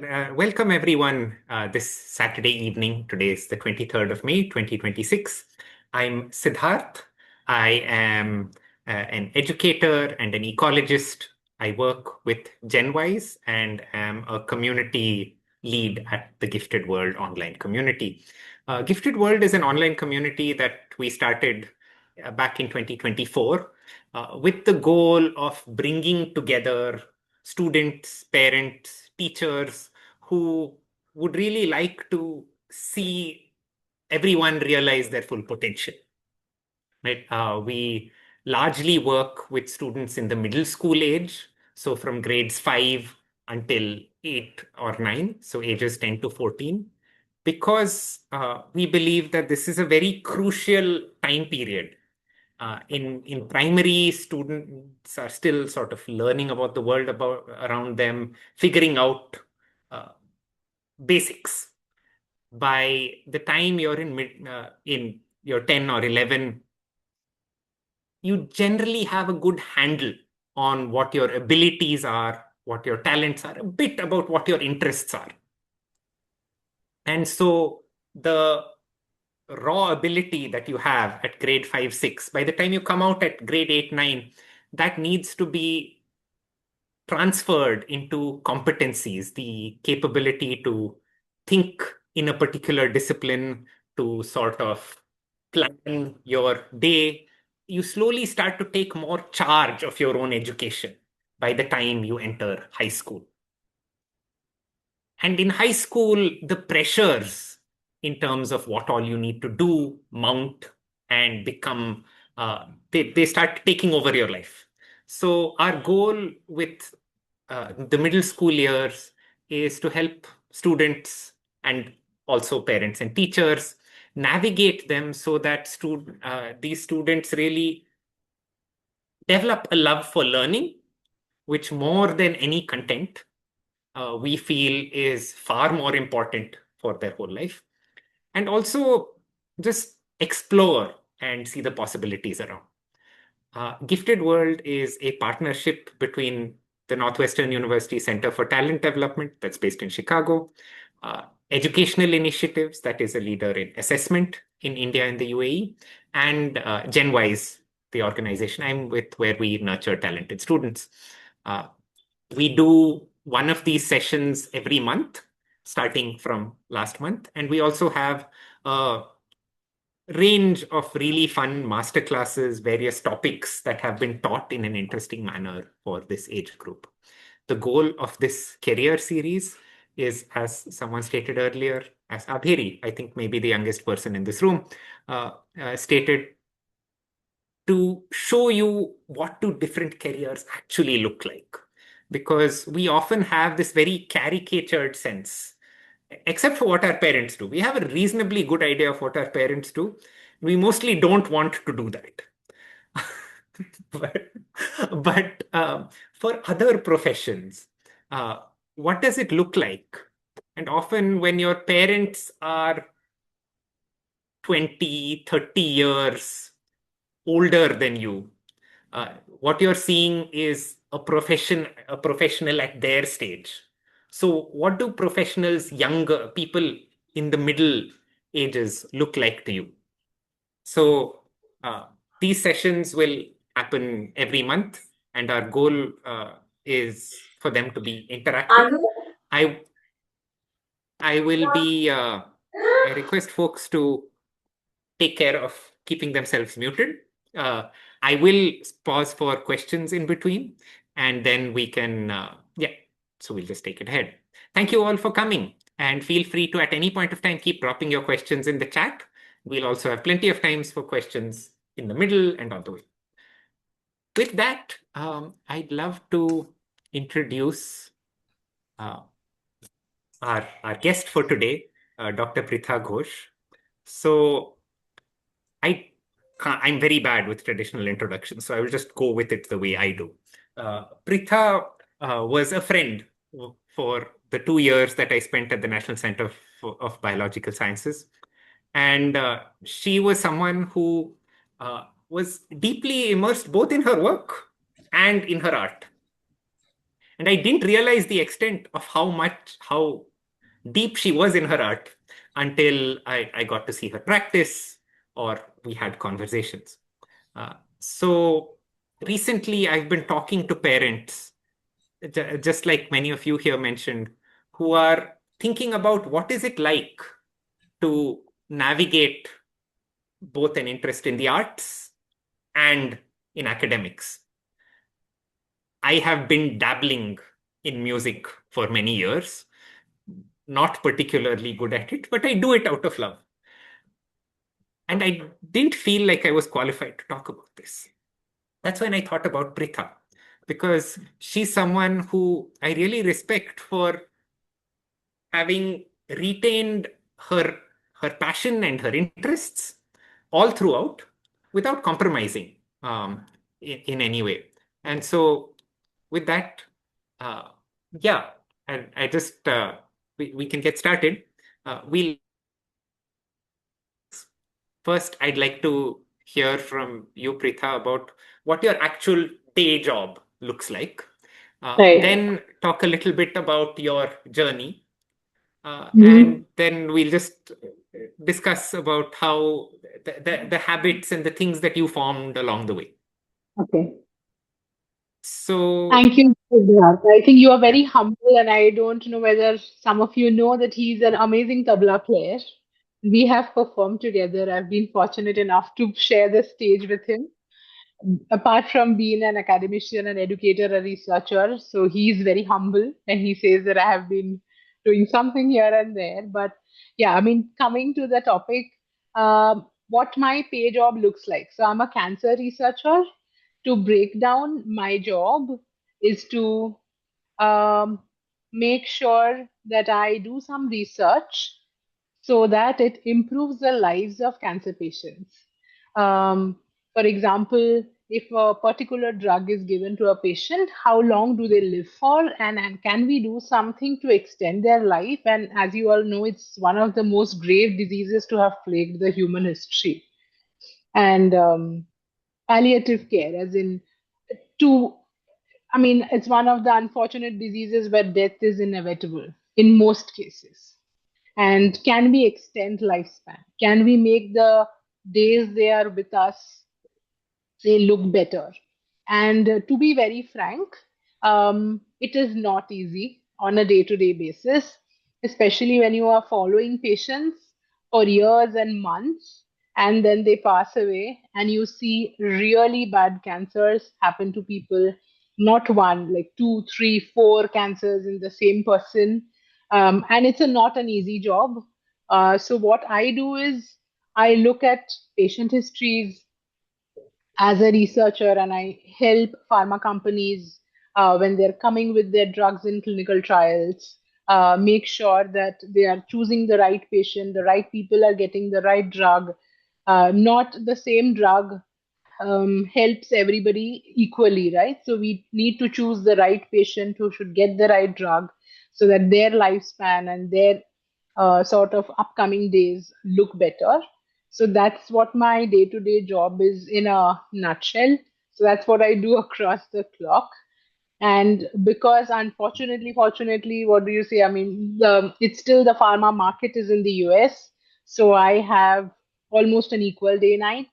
Welcome everyone this Saturday evening. Today is the 23rd of May, 2026. I'm Siddharth. I am an educator and an ecologist. I work with GenWise and am a community lead at the Gifted World online community. Gifted World is an online community that we started back in 2024 with the goal of bringing together students, parents, teachers who would really like to see everyone realize their full potential. Right? We largely work with students in the middle school age, so from grades 5 until 8 or 9, so ages 10 to 14, because we believe that this is a very crucial time period. In primary, students are still sort of learning about the world around them, figuring out basics. By the time you're in your 10 or 11, you generally have a good handle on what your abilities are, what your talents are, a bit about what your interests are. And so the raw ability that you have at grade 5, 6, by the time you come out at grade 8, 9, that needs to be transferred into competencies, the capability to think in a particular discipline, to sort of plan your day. You slowly start to take more charge of your own education by the time you enter high school. And in high school, the pressures in terms of what all you need to do mount and become, they start taking over your life. So our goal with the middle school years is to help students and also parents and teachers navigate them so that these students really develop a love for learning, which more than any content, we feel is far more important for their whole life. And also just explore and see the possibilities around. Gifted World is a partnership between the Northwestern University Center for Talent Development, that's based in Chicago, Educational Initiatives, that is a leader in assessment in India and the UAE, and GenWise, the organization I'm with, where we nurture talented students. We do one of these sessions every month, starting from last month, and we also have a range of really fun masterclasses, various topics that have been taught in an interesting manner for this age group. The goal of this career series is, as someone stated earlier, as Abhiri, I think maybe the youngest person in this room, stated, to show you what do different careers actually look like. Because we often have this very caricatured sense, except for what our parents do. We have a reasonably good idea of what our parents do. We mostly don't want to do that. but for other professions, what does it look like? And often when your parents are 20, 30 years older than you, what you're seeing is a professional at their stage. So what do professionals, younger people in the middle ages look like to you? So these sessions will happen every month, and our goal is for them to be interactive. I will be, I request folks to take care of keeping themselves muted. I will pause for questions in between, and then we can, so we'll just take it ahead. Thank you all for coming, and feel free to, at any point of time, keep dropping your questions in the chat. We'll also have plenty of times for questions in the middle and on the way. With that, I'd love to introduce our guest for today, Dr. Pritha Ghosh. So I'm very bad with traditional introductions, so I will just go with it the way I do. Pritha was a friend for the 2 years that I spent at the National Center of Biological Sciences. And she was someone who was deeply immersed both in her work and in her art. And I didn't realize the extent of how deep she was in her art until I got to see her practice or we had conversations. So recently, I've been talking to parents, just like many of you here mentioned, who are thinking about what is it like to navigate both an interest in the arts and in academics. I have been dabbling in music for many years, not particularly good at it, but I do it out of love. And I didn't feel like I was qualified to talk about this. That's when I thought about Pritha, because she's someone who I really respect for having retained her passion and her interests all throughout without compromising in any way. And so with that, uh, yeah, I just we can get started. We'll First, I'd like to hear from you, Pritha, about what your actual day job looks like. Right. Then talk a little bit about your journey. Hmm. And then we'll just discuss about how the habits and the things that you formed along the way. Okay. So, Thank you, Siddharth. I think you are yeah. very humble, and I don't know whether some of you know that he's an amazing tabla player. We have performed together. I've been fortunate enough to share the stage with him. Apart from being an academician, an educator, a researcher, so he's very humble and he says that I have been doing something here and there. But yeah, I mean, coming to the topic, what my pay job looks like. So I'm a cancer researcher. To break down, my job is to um, make sure that I do some research so that it improves the lives of cancer patients. For example, if a particular drug is given to a patient, how long do they live for, and can we do something to extend their life? And as you all know, it's one of the most grave diseases to have plagued the human history. And palliative care, as in to, I mean, it's one of the unfortunate diseases where death is inevitable in most cases. And can we extend lifespan? Can we make the days they are with us, they look better? And to be very frank, it is not easy on a day to day basis, especially when you are following patients for years and months and then they pass away and you see really bad cancers happen to people, not one, like two, three, four cancers in the same person. And it's not an easy job. So, what I do is I look at patient histories as a researcher and I help pharma companies when they're coming with their drugs in clinical trials, make sure that they are choosing the right patient, the right people are getting the right drug, not the same drug helps everybody equally, right? So we need to choose the right patient who should get the right drug so that their lifespan and their sort of upcoming days look better. So that's what my day to day job is in a nutshell. So that's what I do across the clock. And because unfortunately, fortunately, what do you say? I mean, it's still the pharma market is in the US. So I have almost an equal day night.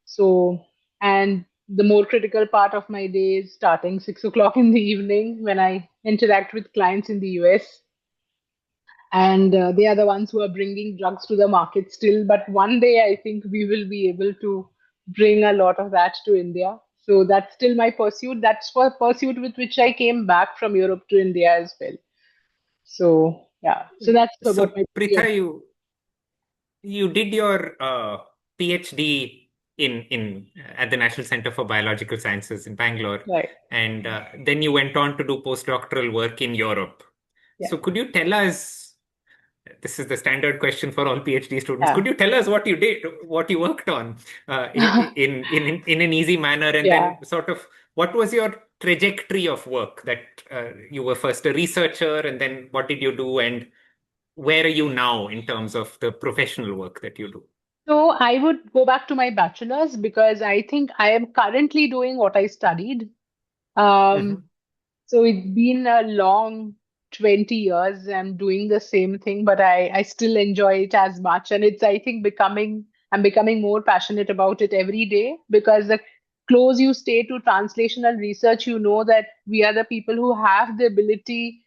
So, and the more critical part of my day is starting 6 o'clock in the evening when I interact with clients in the US, and they are the ones who are bringing drugs to the market still. But one day I think we will be able to bring a lot of that to India. So that's still my pursuit. That's for pursuit with which I came back from Europe to India as well. So yeah, so that's about So my Pritha, career. you did your PhD in at the National Center for Biological Sciences in Bangalore, Right. and then you went on to do postdoctoral work in Europe. Yeah. So could you tell us, this is the standard question for all PhD students, Yeah. could you tell us what you did, what you worked on in an easy manner, and Yeah. then sort of what was your trajectory of work that you were first a researcher, and then what did you do, and where are you now in terms of the professional work that you do? So I would go back to my bachelor's because I think I am currently doing what I studied. Um, Hmm. So it's been a long 20 years. I'm doing the same thing, but I still enjoy it as much. And it's, I think, I'm becoming more passionate about it every day, because the close you stay to translational research, you know that we are the people who have the ability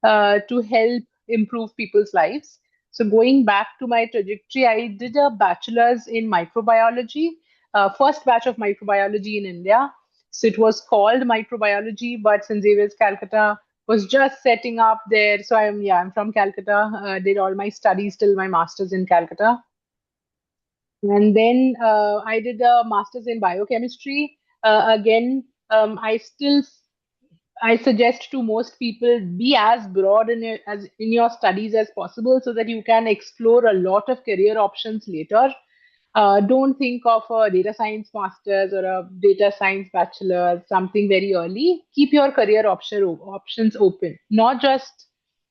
to help improve people's lives. So going back to my trajectory, I did a bachelor's in microbiology, first batch of microbiology in India. So it was called microbiology, but St. Xavier's Calcutta was just setting up there. So I'm from Calcutta. Did all my studies till my master's in Calcutta, and then I did a master's in biochemistry. Again, I suggest to most people, be as broad as in your studies as possible, so that you can explore a lot of career options later. Don't think of a data science master's or a data science bachelor, something very early. Keep your options open, not just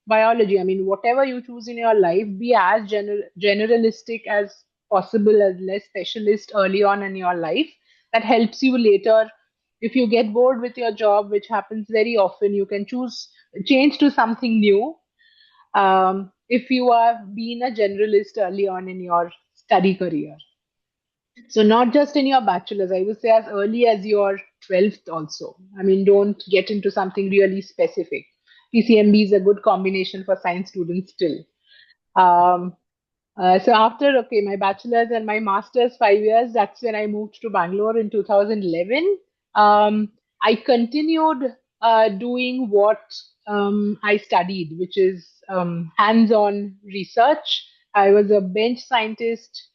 biology. I mean, whatever you choose in your life, be as generalistic as possible, as less specialist early on in your life. That helps you later. If you get bored with your job, which happens very often, you can change to something new. If you are being a generalist early on in your study career. So not just in your bachelor's, I would say as early as your 12th also. I mean, don't get into something really specific. PCMB is a good combination for science students still. Um, so after my bachelor's and my master's 5 years, that's when I moved to Bangalore in 2011. I continued doing what I studied, which is hands-on research. I was a bench scientist,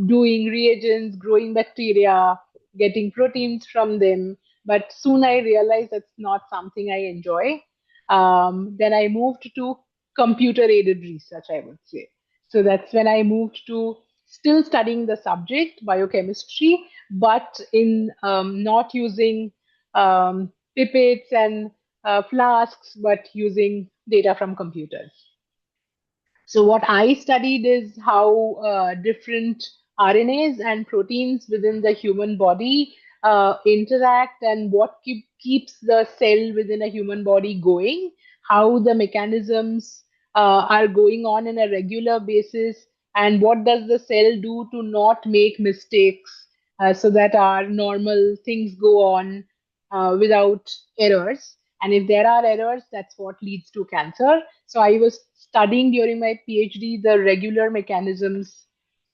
doing reagents, growing bacteria, getting proteins from them. But soon I realized that's not something I enjoy. Then I moved to computer-aided research, I would say. So that's when I moved to still studying the subject, biochemistry, but in not using pipettes and flasks, but using data from computers. So what I studied is how different RNAs and proteins within the human body interact, and what keeps the cell within a human body going, how the mechanisms are going on in a regular basis, and what does the cell do to not make mistakes, so that our normal things go on without errors. And if there are errors, that's what leads to cancer. So I was studying during my PhD the regular mechanisms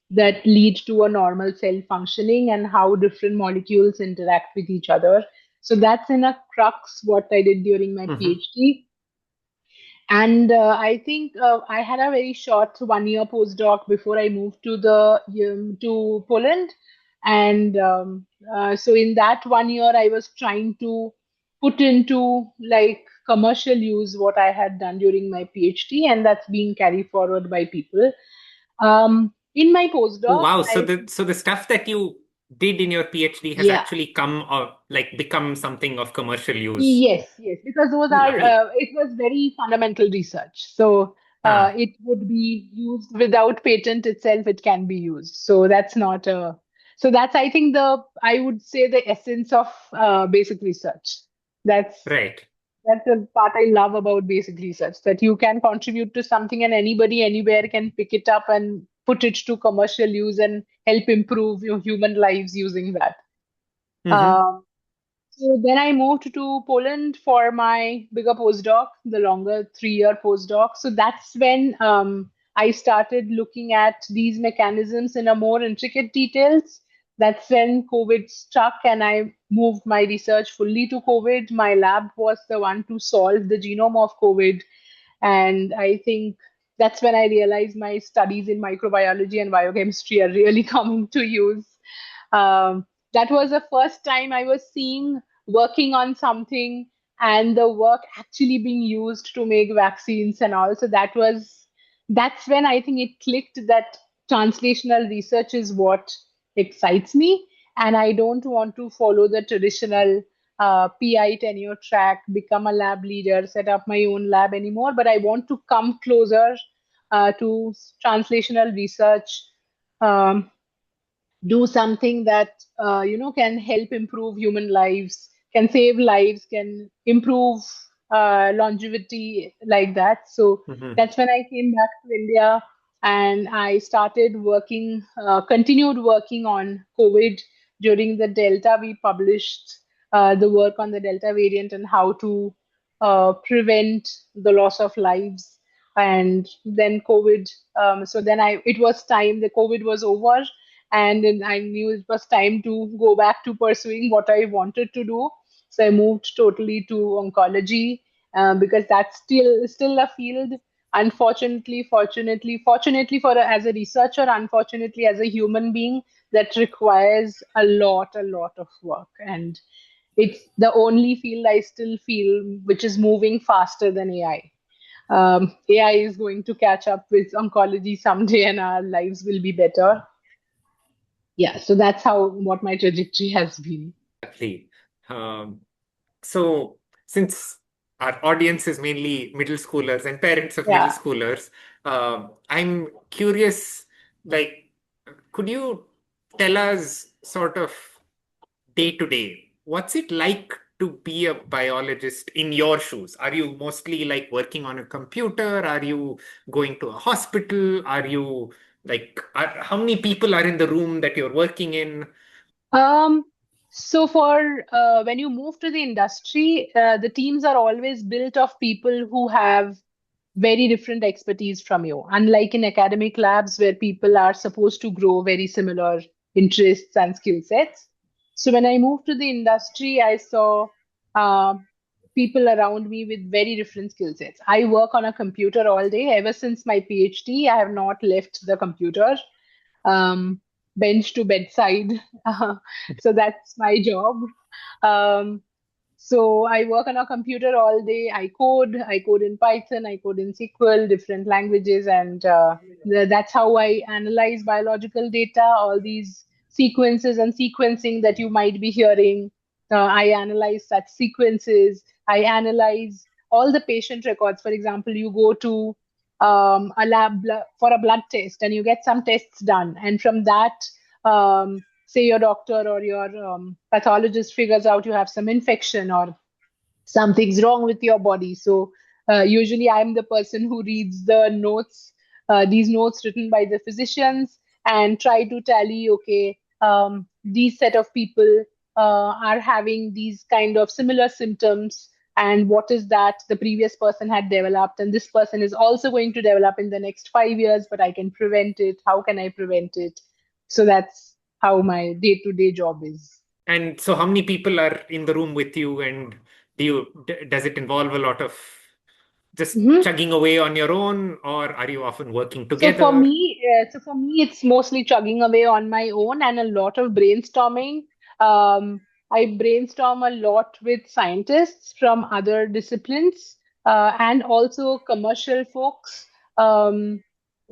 that lead to a normal cell functioning, and how different molecules interact with each other. So that's in a crux what I did during my Hmm. PhD. And I think I had a very short 1 year postdoc before I moved to Poland. And so in that 1 year, I was trying to put into like commercial use what I had done during my PhD, and that's being carried forward by people. In my Oh, postdoc, wow. So the stuff that you did in your PhD has yeah. actually come or like become something of commercial use. Yes, yes, because Lovely. it was very fundamental research. So Ah, it would be used without patent itself, it can be used. So that's not a, so that's, I think, I would say the essence of basic research. That's, right. that's the part I love about basic research, that you can contribute to something and anybody anywhere can pick it up and put it to commercial use and help improve your human lives using that. Hmm. Um, so then I moved to Poland for my bigger postdoc, the longer 3 year postdoc. So that's when I started looking at these mechanisms in a more intricate details. That's when COVID struck, and I moved my research fully to COVID. My lab was the one to solve the genome of COVID. And I think that's when I realized my studies in microbiology and biochemistry are really coming to use. That was the first time I was seeing working on something and the work actually being used to make vaccines and all. So that's when I think it clicked that translational research is what excites me. And I don't want to follow the traditional PI tenure track, become a lab leader, set up my own lab anymore. But I want to come closer to translational research, um, do something that can help improve human lives, can save lives, can improve longevity like that. So Hmm. that's when I came back to India and I started working, continued working on COVID. During the Delta. We published the work on the Delta variant and how to prevent the loss of lives. And then COVID. So then it was time. The COVID was over, and then I knew it was time to go back to pursuing what I wanted to do. So I moved totally to oncology because that's still a field. Unfortunately, fortunately for as a researcher, unfortunately as a human being, that requires a lot of work, and it's the only field I still feel which is moving faster than AI. AI is going to catch up with oncology someday, and our lives will be better. Yeah, so that's how what my trajectory has been. Exactly. Um, so, since our audience is mainly middle schoolers and parents of middle Yeah. schoolers, I'm curious, like, could you tell us sort of day to day, what's it like to be a biologist in your shoes? Are you mostly like working on a computer? Are you going to a hospital? Are you how many people are in the room that you're working in? Um, so for when you move to the industry, the teams are always built of people who have very different expertise from you. Unlike in academic labs where people are supposed to grow very similar interests and skill sets. So when I moved to the industry, I saw uh, people around me with very different skill sets. I work on a computer all day. Ever since my PhD, I have not left the computer, um, bench to bedside. So that's my job. Um, so I work on a computer all day. I code. I code in Python. I code in SQL, different languages, and that's how I analyze biological data. All these sequences and sequencing that you might be hearing. I analyze such sequences. I analyze all the patient records. For example, you go to a for a blood test, and you get some tests done, and from that, say your doctor or your pathologist figures out you have some infection or something's wrong with your body. So usually I'm the person who reads the notes, these notes written by the physicians, and try to tally, okay, these set of people are having these kind of similar symptoms, and what is that the previous person had developed and this person is also going to develop in the next 5 years, but I can prevent it. How can I prevent it? So that's how my day-to-day job is. And so, how many people are in the room with you, and does it involve a lot of just Mhm. chugging away on your own, or are you often working So for together? me, it's mostly chugging away on my own and a lot of brainstorming. Um, I brainstorm a lot with scientists from other disciplines and also commercial folks. Um,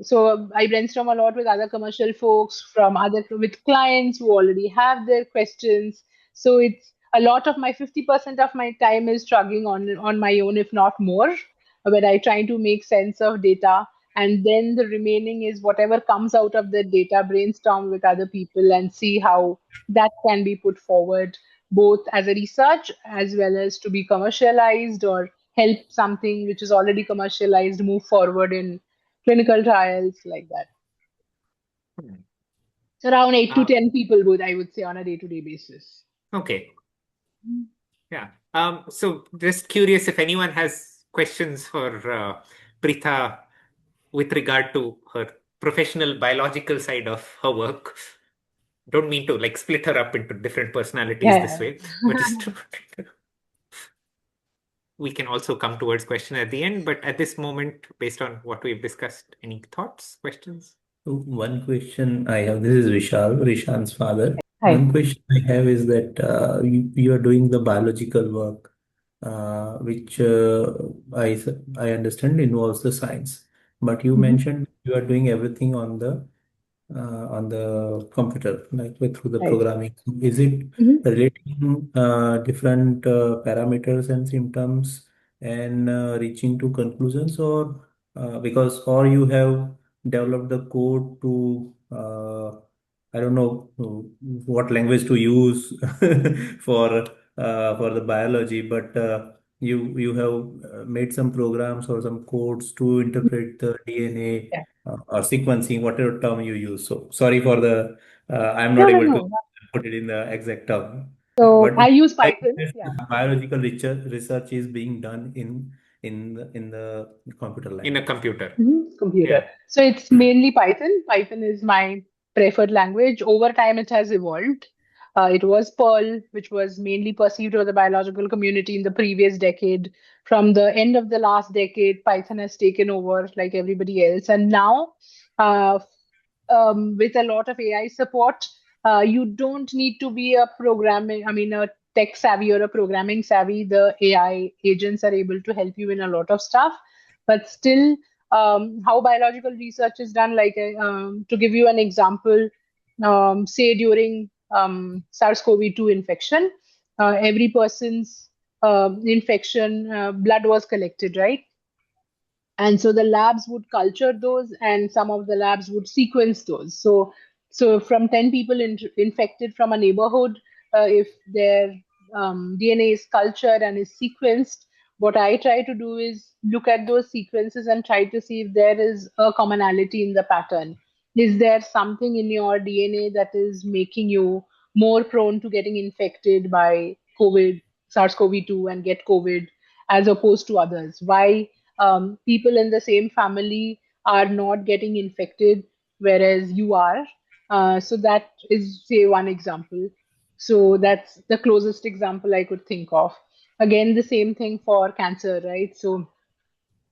so I brainstorm a lot with other commercial folks from other with clients who already have their questions. So it's a lot of my 50% of my time is chugging on my own, if not more, where I try to make sense of data, and then the remaining is whatever comes out of the data, brainstorm with other people and see how that can be put forward both as a research as well as to be commercialized or help something which is already commercialized move forward in clinical trials like that. Hmm. So around 8 to Uh, 10 people would, I would say, on a day-to-day basis. okay. Yeah. So just curious if anyone has questions for Pritha with regard to her professional biological side of her work. Don't mean to like split her up into different personalities this Yeah. way, but just we can also come towards question at the end. But at this moment, based on what we've discussed, any thoughts, questions? So one question I have, this is Vishal, Rishan's father. Hi. One question I have is that you are doing the biological work, which I understand involves the science. But you Mhm. mentioned you are doing everything on the computer, like through the Right. programming. Is it Mhm. relating different parameters and symptoms and reaching to conclusions, or because or you have developed the code to I don't know what language to use for for the biology, but you have made some programs or some codes to interpret the DNA Yeah. or sequencing, whatever term you use. So sorry for the I'm No, not no, able to no. put it in the exact term. So But I use I Python. guess Yeah. biological research is being done in the computer In a language. computer. Computer. Yeah. So it's mainly Python. Python is my preferred language. Over time, it has evolved. It was Perl, which was mainly perceived by the biological community in the previous decade. From the end of the last decade, Python has taken over like everybody else. And now, uh, with a lot of AI support, you don't need to be a tech savvy or a programming savvy. The AI agents are able to help you in a lot of stuff. But still, how biological research is done, like to give you an example, say during SARS-CoV-2 infection, every person's infection blood was collected, right? And so the labs would culture those, and some of the labs would sequence those. So from 10 people infected from a neighborhood, if their DNA is cultured and is sequenced, what I try to do is look at those sequences and try to see if there is a commonality in the pattern. Is there something in your DNA that is making you more prone to getting infected by COVID, SARS-CoV-2, and get COVID as opposed to others? Why people in the same family are not getting infected, whereas you are. So that is, say, one example. So that's the closest example I could think of. Again, the same thing for cancer, right? So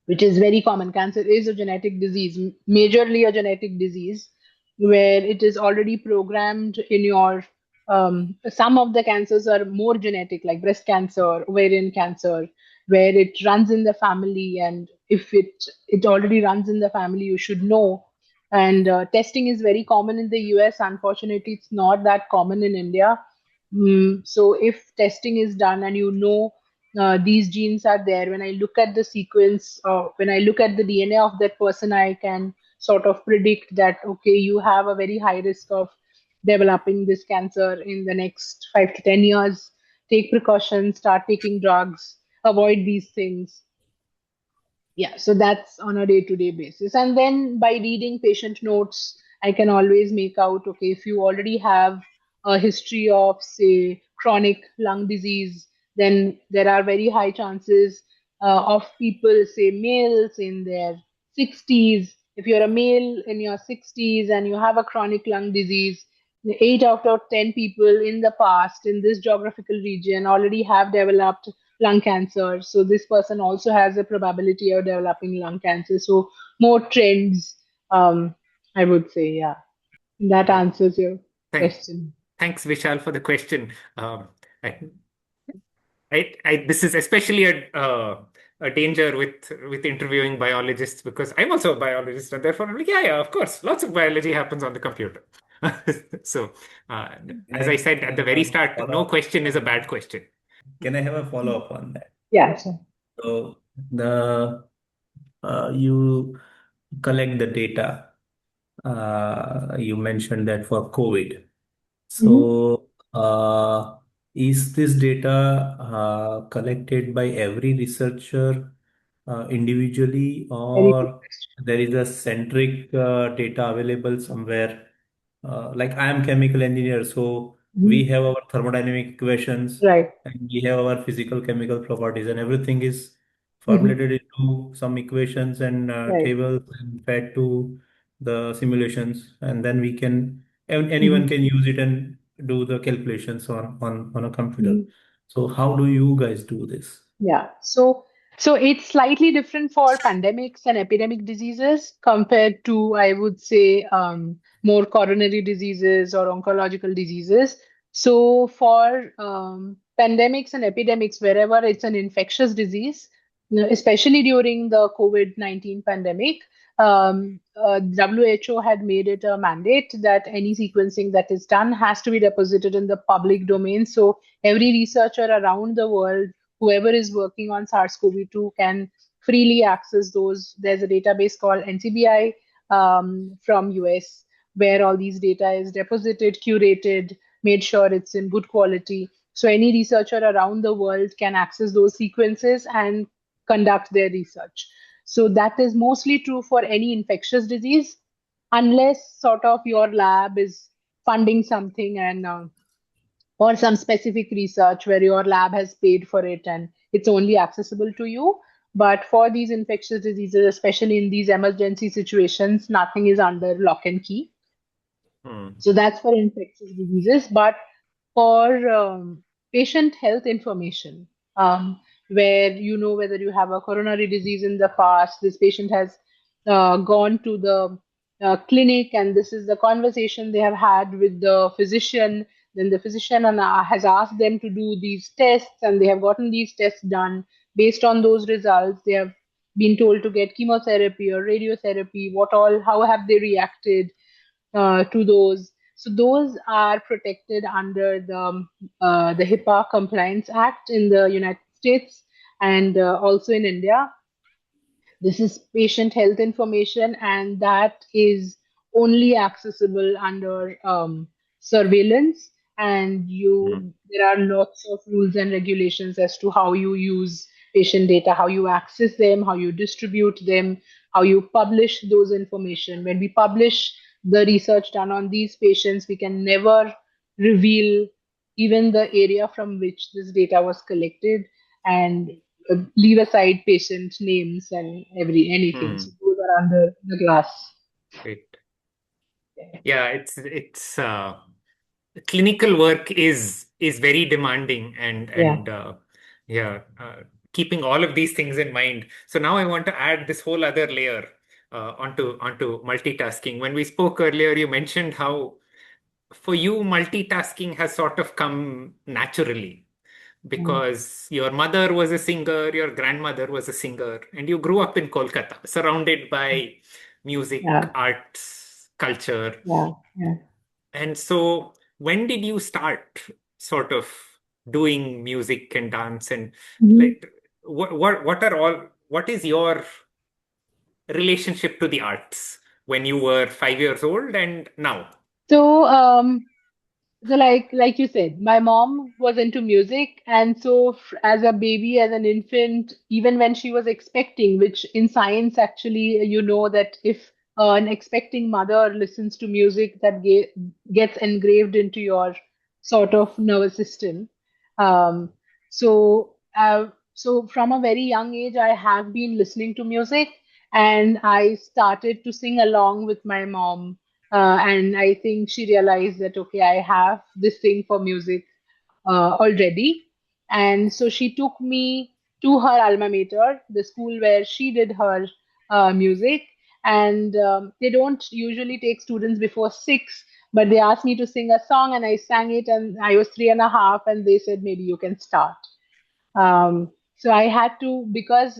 which is very common. Cancer is a genetic disease, majorly a genetic disease, where it is already programmed in your. Some of the cancers are more genetic, like breast cancer, ovarian cancer, where it runs in the family, and if it already runs in the family, you should know. And testing is very common in the US. Unfortunately, it's not that common in India. So if testing is done and you know these genes are there, when I look at the sequence, when I look at the DNA of that person, I can sort of predict that, okay, you have a very high risk of developing this cancer in the next 5 to 10 years. Take precautions, start taking drugs, avoid these things. Yeah, so that's on a day-to-day basis. And then by reading patient notes, I can always make out, okay, if you already have a history of, say, chronic lung disease, then there are very high chances of people, say, males in their 60s. If you're a male in your 60s and you have a chronic lung disease, 8 out of 10 people in the past in this geographical region already have developed lung cancer. So this person also has a probability of developing lung cancer. So more trends, I would say, yeah. That Right. answers your Thank, question. thanks, Vishal, for the question. I, this is especially a danger with interviewing biologists, because I'm also a biologist, and therefore I'm like, yeah, of course, lots of biology happens on the computer. So, as I said Can at I the have very a start, no follow-up question is a on bad that? question. Can I have a follow-up on that? Yeah. So, So the you collect the data. You mentioned that for COVID. mhm. So, is this data collected by every researcher individually, Very good or question. there is a centric data available somewhere? Like I am chemical engineer, so we Mhm. have our thermodynamic equations Right. and we have our physical chemical properties, and everything is Mhm. formulated into some equations and Right. tables and fed to the simulations, and then we can anyone Mhm. can use it and do the calculations on a computer. Mhm. So how do you guys do this? Yeah. So it's slightly different for pandemics and epidemic diseases compared to, I would say, more coronary diseases or oncological diseases. So for pandemics and epidemics, wherever it's an infectious disease, especially during the COVID-19 pandemic, WHO had made it a mandate that any sequencing that is done has to be deposited in the public domain. So every researcher around the world, whoever is working on SARS-CoV-2, can freely access those. There's a database called NCBI from US, where all these data is deposited, curated, made sure it's in good quality. So any researcher around the world can access those sequences and conduct their research. So that is mostly true for any infectious disease, unless sort of your lab is funding something and or some specific research where your lab has paid for it and it's only accessible to you. But for these infectious diseases, especially in these emergency situations, nothing is under lock and key. Hmm. So that's for infectious diseases. But for patient health information, where you know whether you have a coronary disease in the past, this patient has gone to the clinic, and this is the conversation they have had with the physician. Then the physician has asked them to do these tests, and they have gotten these tests done. Based on those results, they have been told to get chemotherapy or radiotherapy. What all? How have they reacted to those? So those are protected under the HIPAA Compliance Act in the United States and also in India. This is patient health information, and that is only accessible under surveillance. And Hmm. there are lots of rules and regulations as to how you use patient data, how you access them, how you distribute them, how you publish those information. When we publish the research done on these patients, we can never reveal even the area from which this data was collected, and leave aside patient names and anything. Hmm. So those are under the glass. Great. Yeah, it's clinical work is very demanding Yeah. and yeah, keeping all of these things in mind. So now I want to add this whole other layer onto multitasking. When we spoke earlier, you mentioned how for you multitasking has sort of come naturally Mm. because your mother was a singer, your grandmother was a singer, and you grew up in Kolkata, surrounded by music, Yeah. arts, culture. Yeah. Yeah. And so, when did you start sort of doing music and dance and Mhm. like what is your relationship to the arts when you were 5 years old and now? So, so like you said, my mom was into music, and so as a baby, as an infant, even when she was expecting, which in science actually you know that if an expecting mother listens to music, that gets engraved into your sort of nervous system. Um, so from a very young age, I have been listening to music, and I started to sing along with my mom, and I think she realized that, okay, I have this thing for music already. And so she took me to her alma mater, the school where she did her music. And they don't usually take students before 6, but they asked me to sing a song, and I sang it, and I was 3.5, and they said, maybe you can start. So I had to, because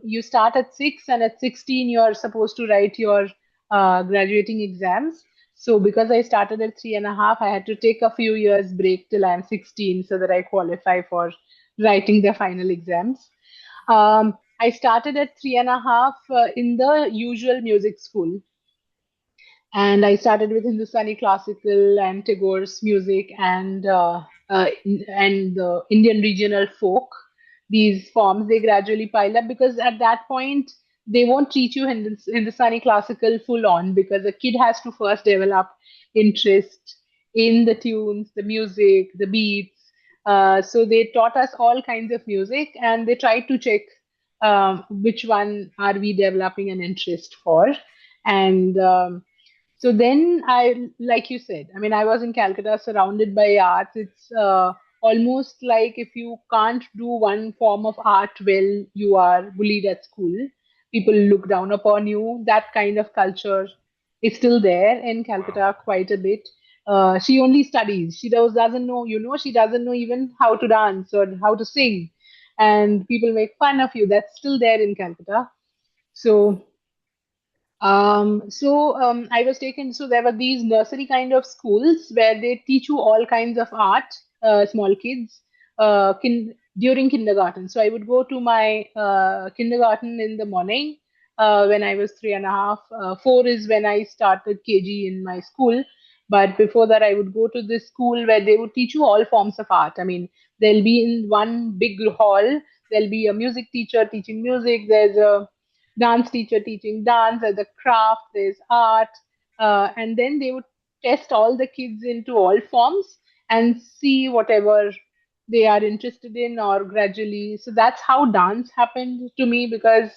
you start at 6, and at 16 you're supposed to write your graduating exams. So because I started at 3.5, I had to take a few years break till I'm 16 so that I qualify for writing the final exams. I started at 3.5 in the usual music school, and I started with Hindustani classical and Tagore's music and the Indian regional folk. These forms they gradually pile up, because at that point they won't teach you Hindustani classical full on, because a kid has to first develop interest in the tunes, the music, the beats. So they taught us all kinds of music, and they tried to check which one are we developing an interest for. And so then like you said, I mean, I was in Calcutta surrounded by arts. It's almost like if you can't do one form of art well, you are bullied at school. People look down upon you. That kind of culture is still there in Wow. Calcutta quite a bit. She only studies. She doesn't know, she doesn't know even how to dance or how to sing. And people make fun of you. That's still there in Calcutta. So I was taken, so there were these nursery kind of schools where they teach you all kinds of art, small kids, during kindergarten. So I would go to my kindergarten in the morning when I was 3.5. 4 is when I started KG in my school. But before that, I would go to this school where they would teach you all forms of art. I mean, there'll be in one big hall, there'll be a music teacher teaching music, there's a dance teacher teaching dance, there's a craft, there's art, and then they would test all the kids into all forms and see whatever they are interested in, or gradually. So that's how dance happened to me, because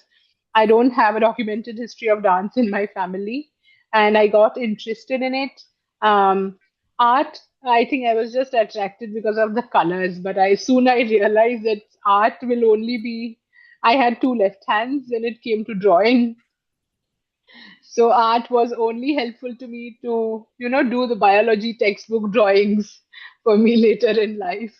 I don't have a documented history of dance in my family, and I got interested in it. Art, I think I was just attracted because of the colors, but I realized that art will only be. I had two left hands when it came to drawing, so art was only helpful to me to, do the biology textbook drawings for me later in life.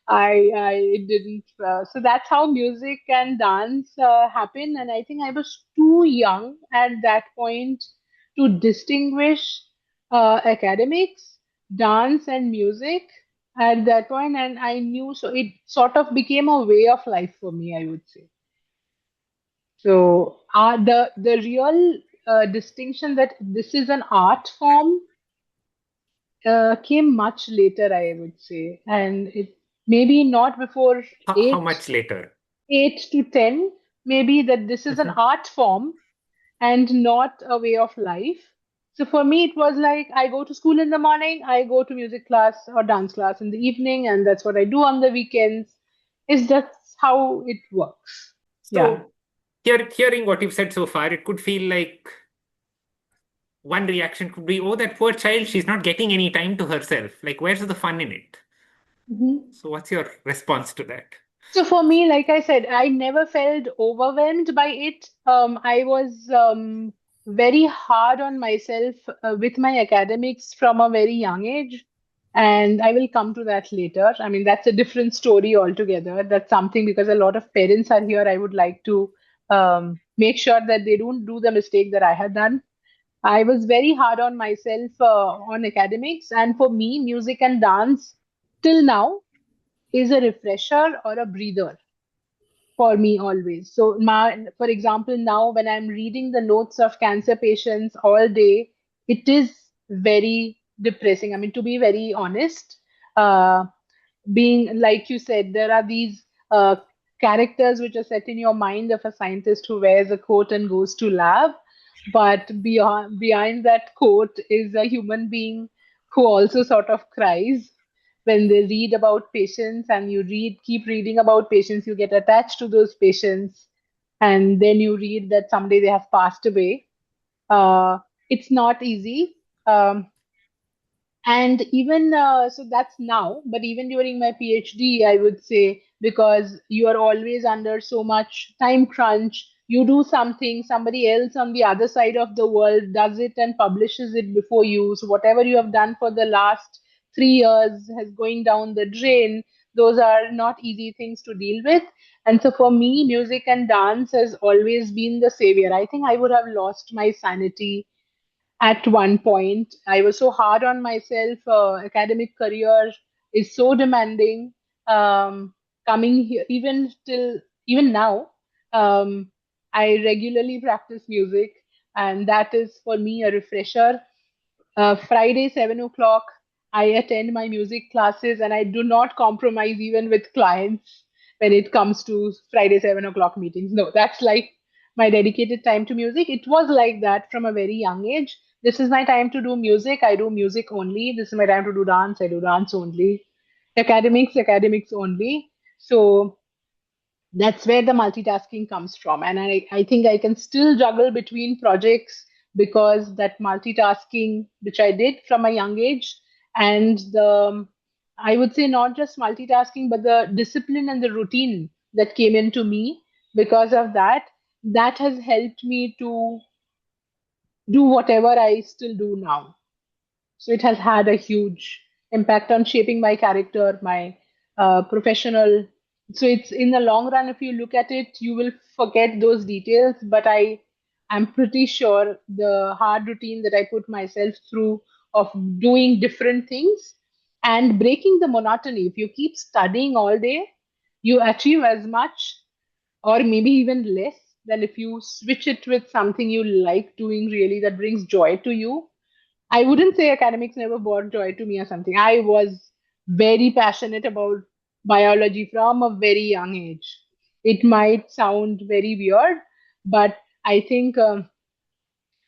I didn't. So that's how music and dance happen. And I think I was too young at that point to distinguish academics, dance, and music at that point. And I knew, so it sort of became a way of life for me, I would say. So the real distinction that this is an art form came much later, I would say, and it maybe not before How eight much later? 8 to 10, maybe, that this is an Mhm. art form and not a way of life. So for me, it was like I go to school in the morning, I go to music class or dance class in the evening, and that's what I do on the weekends. It's just how it works. Yeah. So, hearing what you've said so far, it could feel like one reaction could be, oh, that poor child, she's not getting any time to herself. Like, where's the fun in it? Mhm. So, what's your response to that? So for me, like I said, I never felt overwhelmed by it. I was very hard on myself with my academics from a very young age, and I will come to that later. I mean, that's a different story altogether. That's something, because a lot of parents are here. I would like to make sure that they don't do the mistake that I had done. I was very hard on myself on academics, and for me, music and dance till now is a refresher or a breather for me always. So, for example, now when I'm reading the notes of cancer patients all day, it is very depressing. I mean, to be very honest, uh, being like you said, there are these characters which are set in your mind of a scientist who wears a coat and goes to lab, but beyond behind that coat is a human being who also sort of cries when they read about patients, and you keep reading about patients, you get attached to those patients, and then you read that someday they have passed away. It's not easy. And even so, that's now, but even during my PhD, I would say, because you are always under so much time crunch, you do something, somebody else on the other side of the world does it and publishes it before you. So whatever you have done for the last 3 years has going down the drain. Those are not easy things to deal with. And so for me, music and dance has always been the savior. I think I would have lost my sanity at one point. I was so hard on myself. Academic career is so demanding. Coming here, even now, I regularly practice music, and that is for me a refresher. Friday, 7 o'clock, I attend my music classes, and I do not compromise even with clients when it comes to Friday, 7 o'clock meetings. No, that's like my dedicated time to music. It was like that from a very young age. This is my time to do music. I do music only. This is my time to do dance. I do dance only. Academics only. So that's where the multitasking comes from. And I think I can still juggle between projects because that multitasking, which I did from a young age, and I would say not just multitasking, but the discipline and the routine that came into me because of that, that has helped me to do whatever I still do now. So it has had a huge impact on shaping my character, my professional. So it's in the long run, if you look at it, you will forget those details. But I'm pretty sure the hard routine that I put myself through of doing different things and breaking the monotony. If you keep studying all day, you achieve as much or maybe even less than if you switch it with something you like doing really that brings joy to you. I wouldn't say academics never brought joy to me or something. I was very passionate about biology from a very young age. It might sound very weird, but I think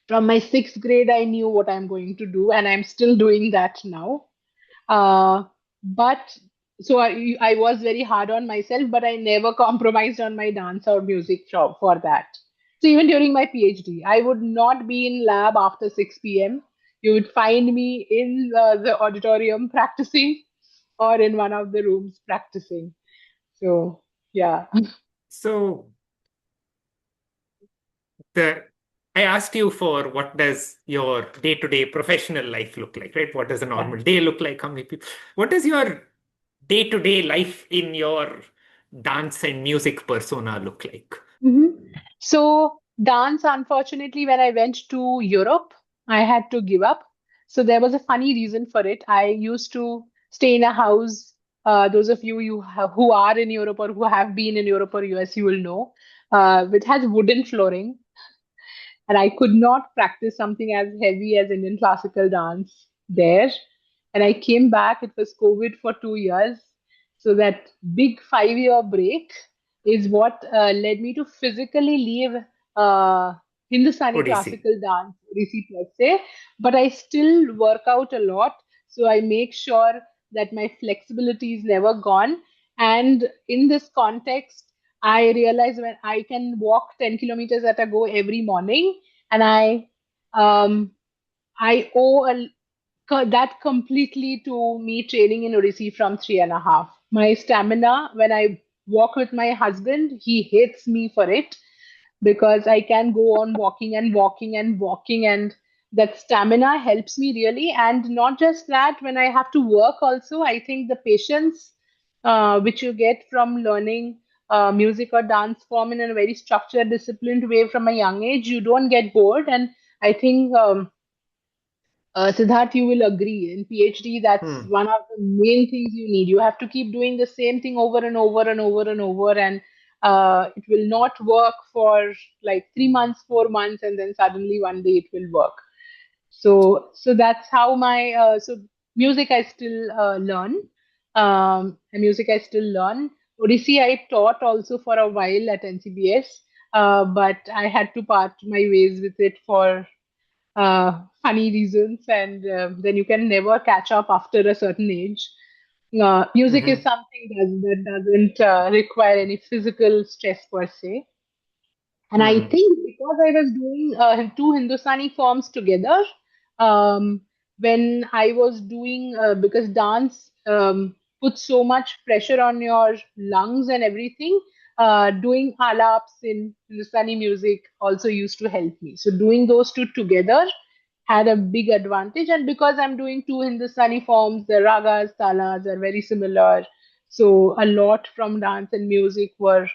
from my sixth grade, I knew what I'm going to do, and I'm still doing that now. Uh, but so I was very hard on myself, but I never compromised on my dance or music for that. So even during my PhD, I would not be in lab after 6 p.m. You would find me in the auditorium practicing or in one of the rooms practicing. So yeah. So the I asked you for what does your day-to-day professional life look like, right? What does a Yeah. normal day look like? How many people? What does your day-to-day life in your dance and music persona look like? Mhm. So, dance, unfortunately, when I went to Europe, I had to give up. So, there was a funny reason for it. I used to stay in a house. Those of who are in Europe or who have been in Europe or US, you will know, which has wooden flooring, and I could not practice something as heavy as Indian classical dance there. And I came back, it was COVID for 2 years. So that big 5 year break is what led me to physically leave uh, Hindustani Odissi. classical dance, Odissi per se, but I still work out a lot. So I make sure that my flexibility is never gone. And in this context, I realize when I can walk 10 kilometers at a go every morning, and um, I owe that completely to me training in Odissi from 3.5. My stamina, when I walk with my husband, he hates me for it because I can go on walking and walking and walking, and that stamina helps me really. And not just that, when I have to work also, I think the patience which you get from learning music or dance form in a very structured, disciplined way from a young age, you don't get bored. And I think Siddharth, you will agree. In PhD, that's Hmm. one of the main things you need. You have to keep doing the same thing over and over and over and over, and it will not work for like 3 months, 4 months, and then suddenly one day it will work. So that's how my music I still learn. And music I still learn. Odissi I taught also for a while at NCBS, but I had to part my ways with it for funny reasons, and then you can never catch up after a certain age. Music is Mhm. something that doesn't require any physical stress per se. And I Hmm. think because I was doing two Hindustani forms together, when I was doing, because dance puts so much pressure on your lungs and everything, doing alaps in Hindustani music also used to help me. So doing those two together had a big advantage. And because I'm doing two Hindustani forms, the ragas, talas are very similar. So a lot from dance and music were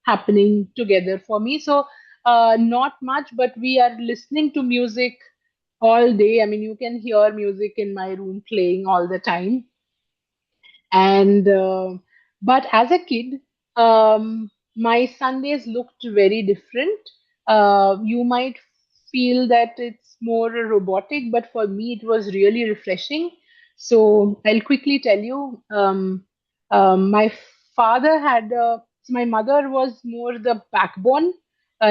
happening together for me. So not much, but we are listening to music all day. I mean, you can hear music in my room playing all the time. And but as a kid, my Sundays looked very different. You might feel that it's more robotic, but for me, it was really refreshing. So I'll quickly tell you. My father had so my mother was more the backbone.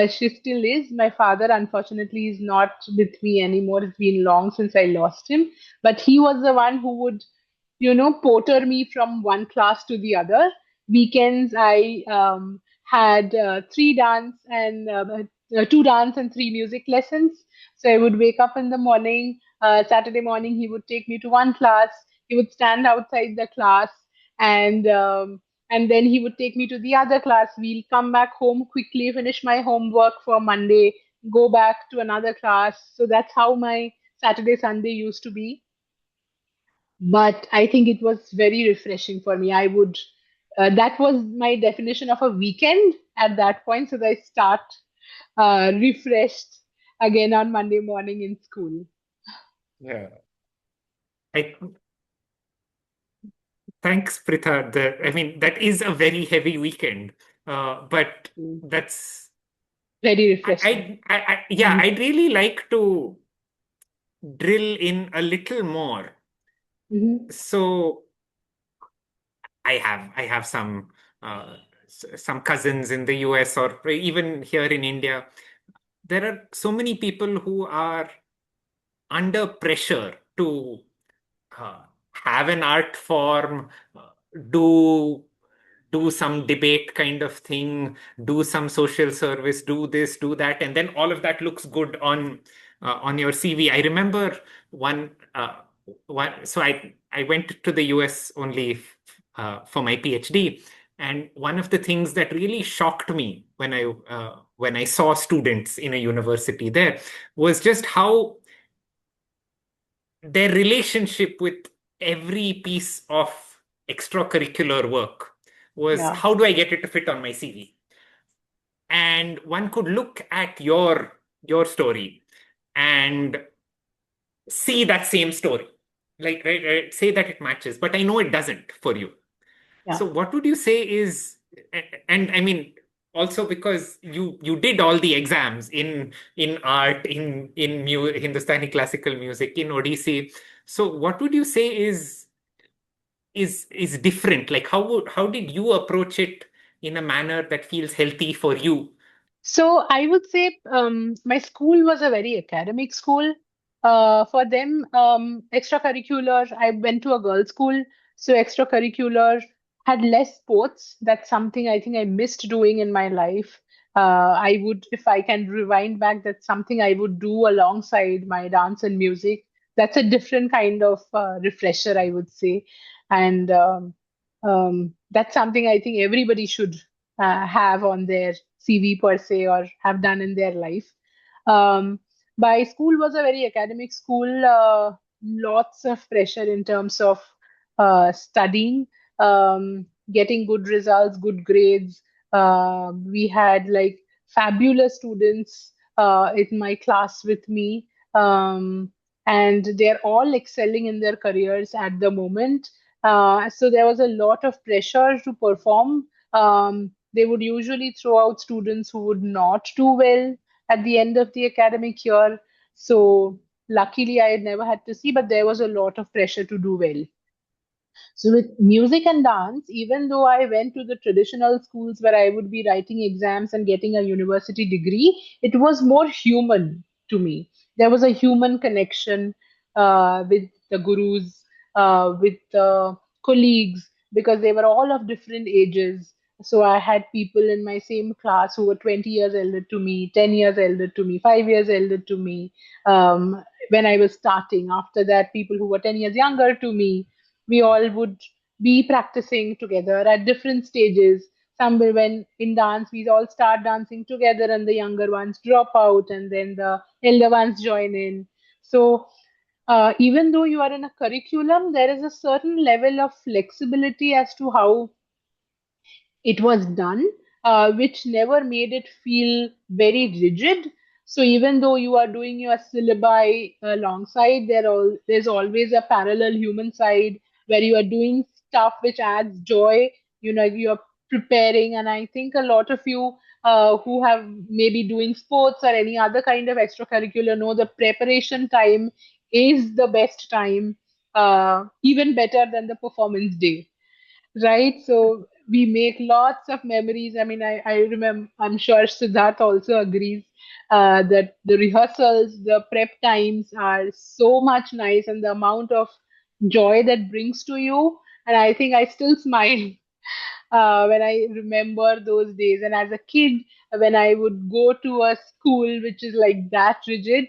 She still is. My father, unfortunately, is not with me anymore. It's been long since I lost him. But he was the one who would porter me from one class to the other. Weekends, I had two dance and three music lessons. So I would wake up in the morning. Saturday morning, he would take me to one class. He would stand outside the class, and then he would take me to the other class. We'll come back home quickly, finish my homework for Monday, go back to another class. So that's how my Saturday, Sunday used to be, but I think it was very refreshing for me. That was my definition of a weekend at that point. So I start refreshed again on Monday morning in school. Yeah. I Thanks, Pritha. I mean, that is a very heavy weekend. But Mm. that's Very refreshing. yeah, Mhm. I'd really like to drill in a little more. Mhm. So I have some cousins in the US or even here in India. There are so many people who are under pressure to uh, have an art form, do do some debate kind of thing, do some social service, do this, do that, and then all of that looks good on your CV. I remember one one. So I went to the US only for my PhD, and one of the things that really shocked me when I saw students in a university there was just how their relationship with every piece of extracurricular work was, Yeah. how do I get it to fit on my CV? And one could look at your story and see that same story, like right, say that it matches, but I know it doesn't for you. Yeah. So what would you say is, and I mean, also because you did all the exams in art, in Hindustani classical music, in Odissi. So what would you say is different? Like how did you approach it in a manner that feels healthy for you? So I would say my school was a very academic school. For them, extracurricular, I went to a girls' school, so extracurricular had less sports. That's something I think I missed doing in my life. I would, if I can rewind back, that's something I would do alongside my dance and music. That's a different kind of refresher, I would say. And that's something I think everybody should have on their CV per se or have done in their life. Um, my school was a very academic school, lots of pressure in terms of studying, getting good results, good grades. We had like fabulous students in my class with me, and they're all excelling in their careers at the moment. So there was a lot of pressure to perform. They would usually throw out students who would not do well at the end of the academic year. So luckily, I had never had to see, but there was a lot of pressure to do well. So with music and dance, even though I went to the traditional schools where I would be writing exams and getting a university degree, it was more human to me. There was a human connection with the gurus, with the colleagues, because they were all of different ages. So I had people in my same class who were 20 years elder to me, 10 years elder to me, 5 years elder to me. When I was starting, after that, people who were 10 years younger to me, we all would be practicing together at different stages. Some will, when in dance, we all start dancing together, and the younger ones drop out, and then the elder ones join in. So, even though you are in a curriculum, there is a certain level of flexibility as to how it was done, which never made it feel very rigid. So even though you are doing your syllabi alongside, there's always a parallel human side where you are doing stuff which adds joy. You know, you are preparing, and I think a lot of you who have maybe doing sports or any other kind of extracurricular know the preparation time is the best time, even better than the performance day, right? So we make lots of memories. I mean, I remember, I'm sure Siddharth also agrees that the rehearsals, the prep times are so much nice, and the amount of joy that brings to you. And I think I still smile when I remember those days. And as a kid, when I would go to a school which is like that rigid,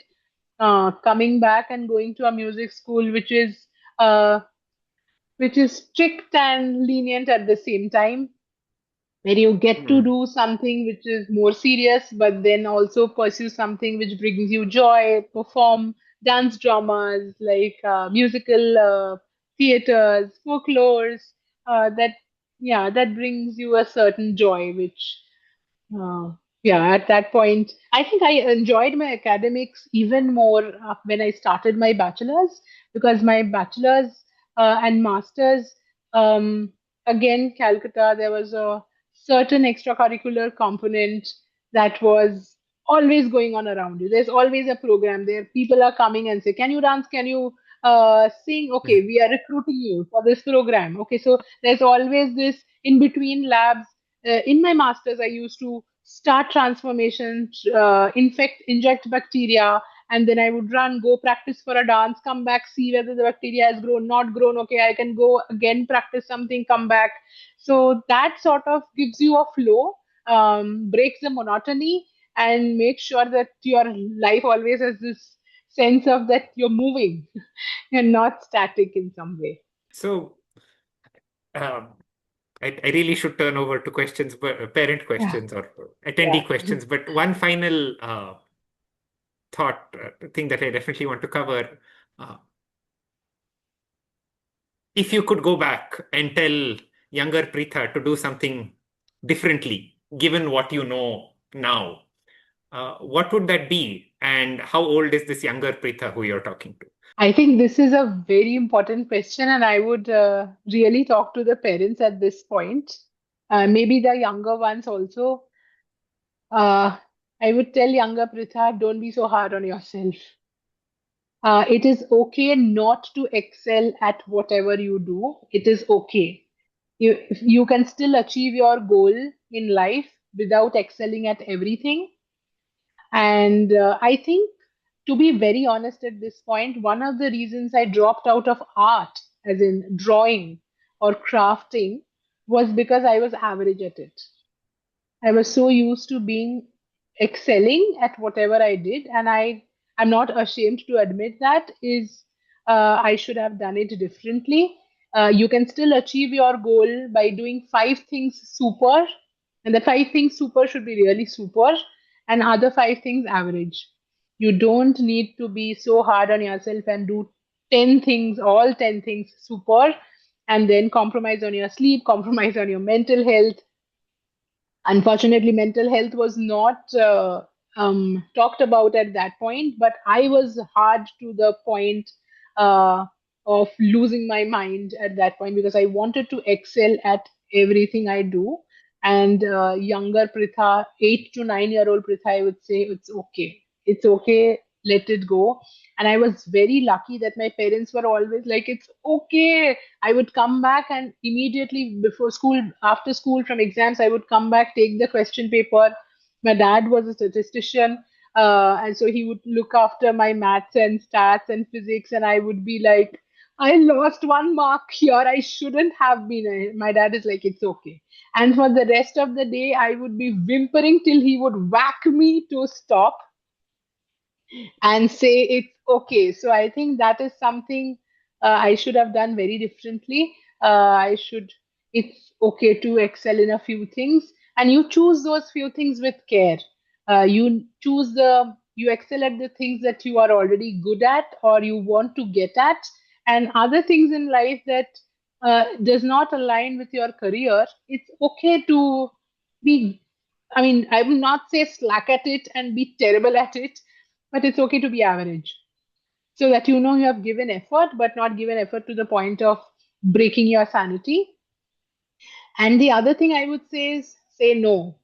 coming back and going to a music school uh, which is strict and lenient at the same time, where you get to Hmm. do something which is more serious, but then also pursue something which brings you joy, perform dance dramas like musical theaters, folklores, that, yeah, that brings you a certain joy, which yeah, at that point, I think I enjoyed my academics even more when I started my bachelor's, because my bachelor's and master's, um, again, Calcutta, there was a certain extracurricular component that was. always going on around you. There's always a program there. People are coming and say, "Can you dance? Can you sing? Okay, we are recruiting you for this program." Okay, so there's always this in between labs. In my masters, I used to start transformation, inject bacteria, and then I would run, go practice for a dance, come back, see whether the bacteria has grown, not grown. Okay, I can go again, practice something, come back. So that sort of gives you a flow, breaks the monotony, and make sure that your life always has this sense of that you're moving and not static in some way. So um, I really should turn over to questions, but parent Yeah. questions or Yeah. attendee questions. But one final thought, thing that I definitely want to cover. Uh, if you could go back and tell younger Pritha to do something differently, given what you know now, what would that be? And how old is this younger Pritha who you're talking to? I think this is a very important question, and I would really talk to the parents at this point. Maybe the younger ones also. Uh, I would tell younger Pritha, don't be so hard on yourself. It is okay not to excel at whatever you do. It is okay. You can still achieve your goal in life without excelling at everything. And I think, to be very honest at this point, one of the reasons I dropped out of art, as in drawing or crafting, was because I was average at it. I was so used to being excelling at whatever I did, and I'm not ashamed to admit that is I should have done it differently. You can still achieve your goal by doing five things super, and the five things super should be really super, and other five things average. You don't need to be so hard on yourself and do 10 things, all 10 things super, and then compromise on your sleep, compromise on your mental health. Unfortunately, mental health was not talked about at that point, but I was hard to the point uh, of losing my mind at that point because I wanted to excel at everything I do. And younger Pritha, 8 to 9 year old Pritha, I would say it's okay. It's okay. Let it go. And I was very lucky that my parents were always like, it's okay. I would come back and immediately before school, after school from exams, I would come back, take the question paper. My dad was a statistician, and so he would look after my maths and stats and physics, and I would be like, I lost 1 mark here. I shouldn't have been. My dad is like, it's okay. And for the rest of the day, I would be whimpering till he would whack me to stop and say it's okay. So I think that is something I should have done very differently. I should, it's okay to excel in a few things, and you choose those few things with care. You excel at the things that you are already good at or you want to get at, and other things in life that does not align with your career. It's okay to be, I mean, I will not say slack at it and be terrible at it, but it's okay to be average so that you know you have given effort but not given effort to the point of breaking your sanity. And the other thing I would say is say no.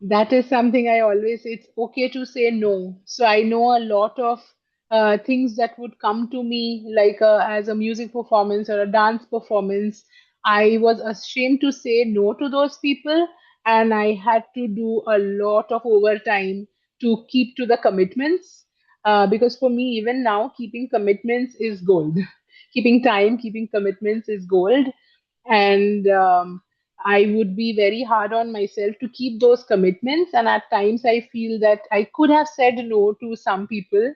That is something I always say. It's okay to say no. So I know a lot of things that would come to me, like as a music performance or a dance performance. I was ashamed to say no to those people, and I had to do a lot of overtime to keep to the commitments. Because for me, even now, keeping commitments is gold. Keeping time, keeping commitments is gold. And I would be very hard on myself to keep those commitments, and at times I feel that I could have said no to some people.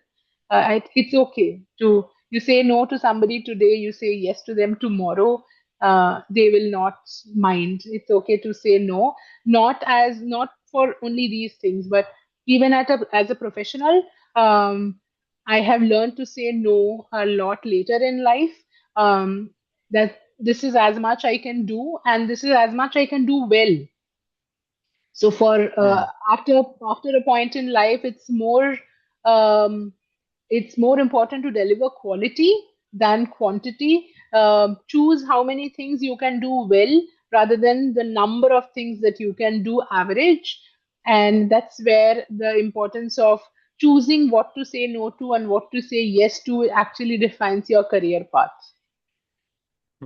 It's okay to, you say no to somebody today, you say yes to them tomorrow. They will not mind. It's okay to say no, not for only these things, but even as a professional. I have learned to say no a lot later in life. That this is as much I can do, and this is as much I can do well. So for Hmm. after a point in life, um, it's more important to deliver quality than quantity. Choose how many things you can do well rather than the number of things that you can do average. And that's where the importance of choosing what to say no to and what to say yes to actually defines your career path.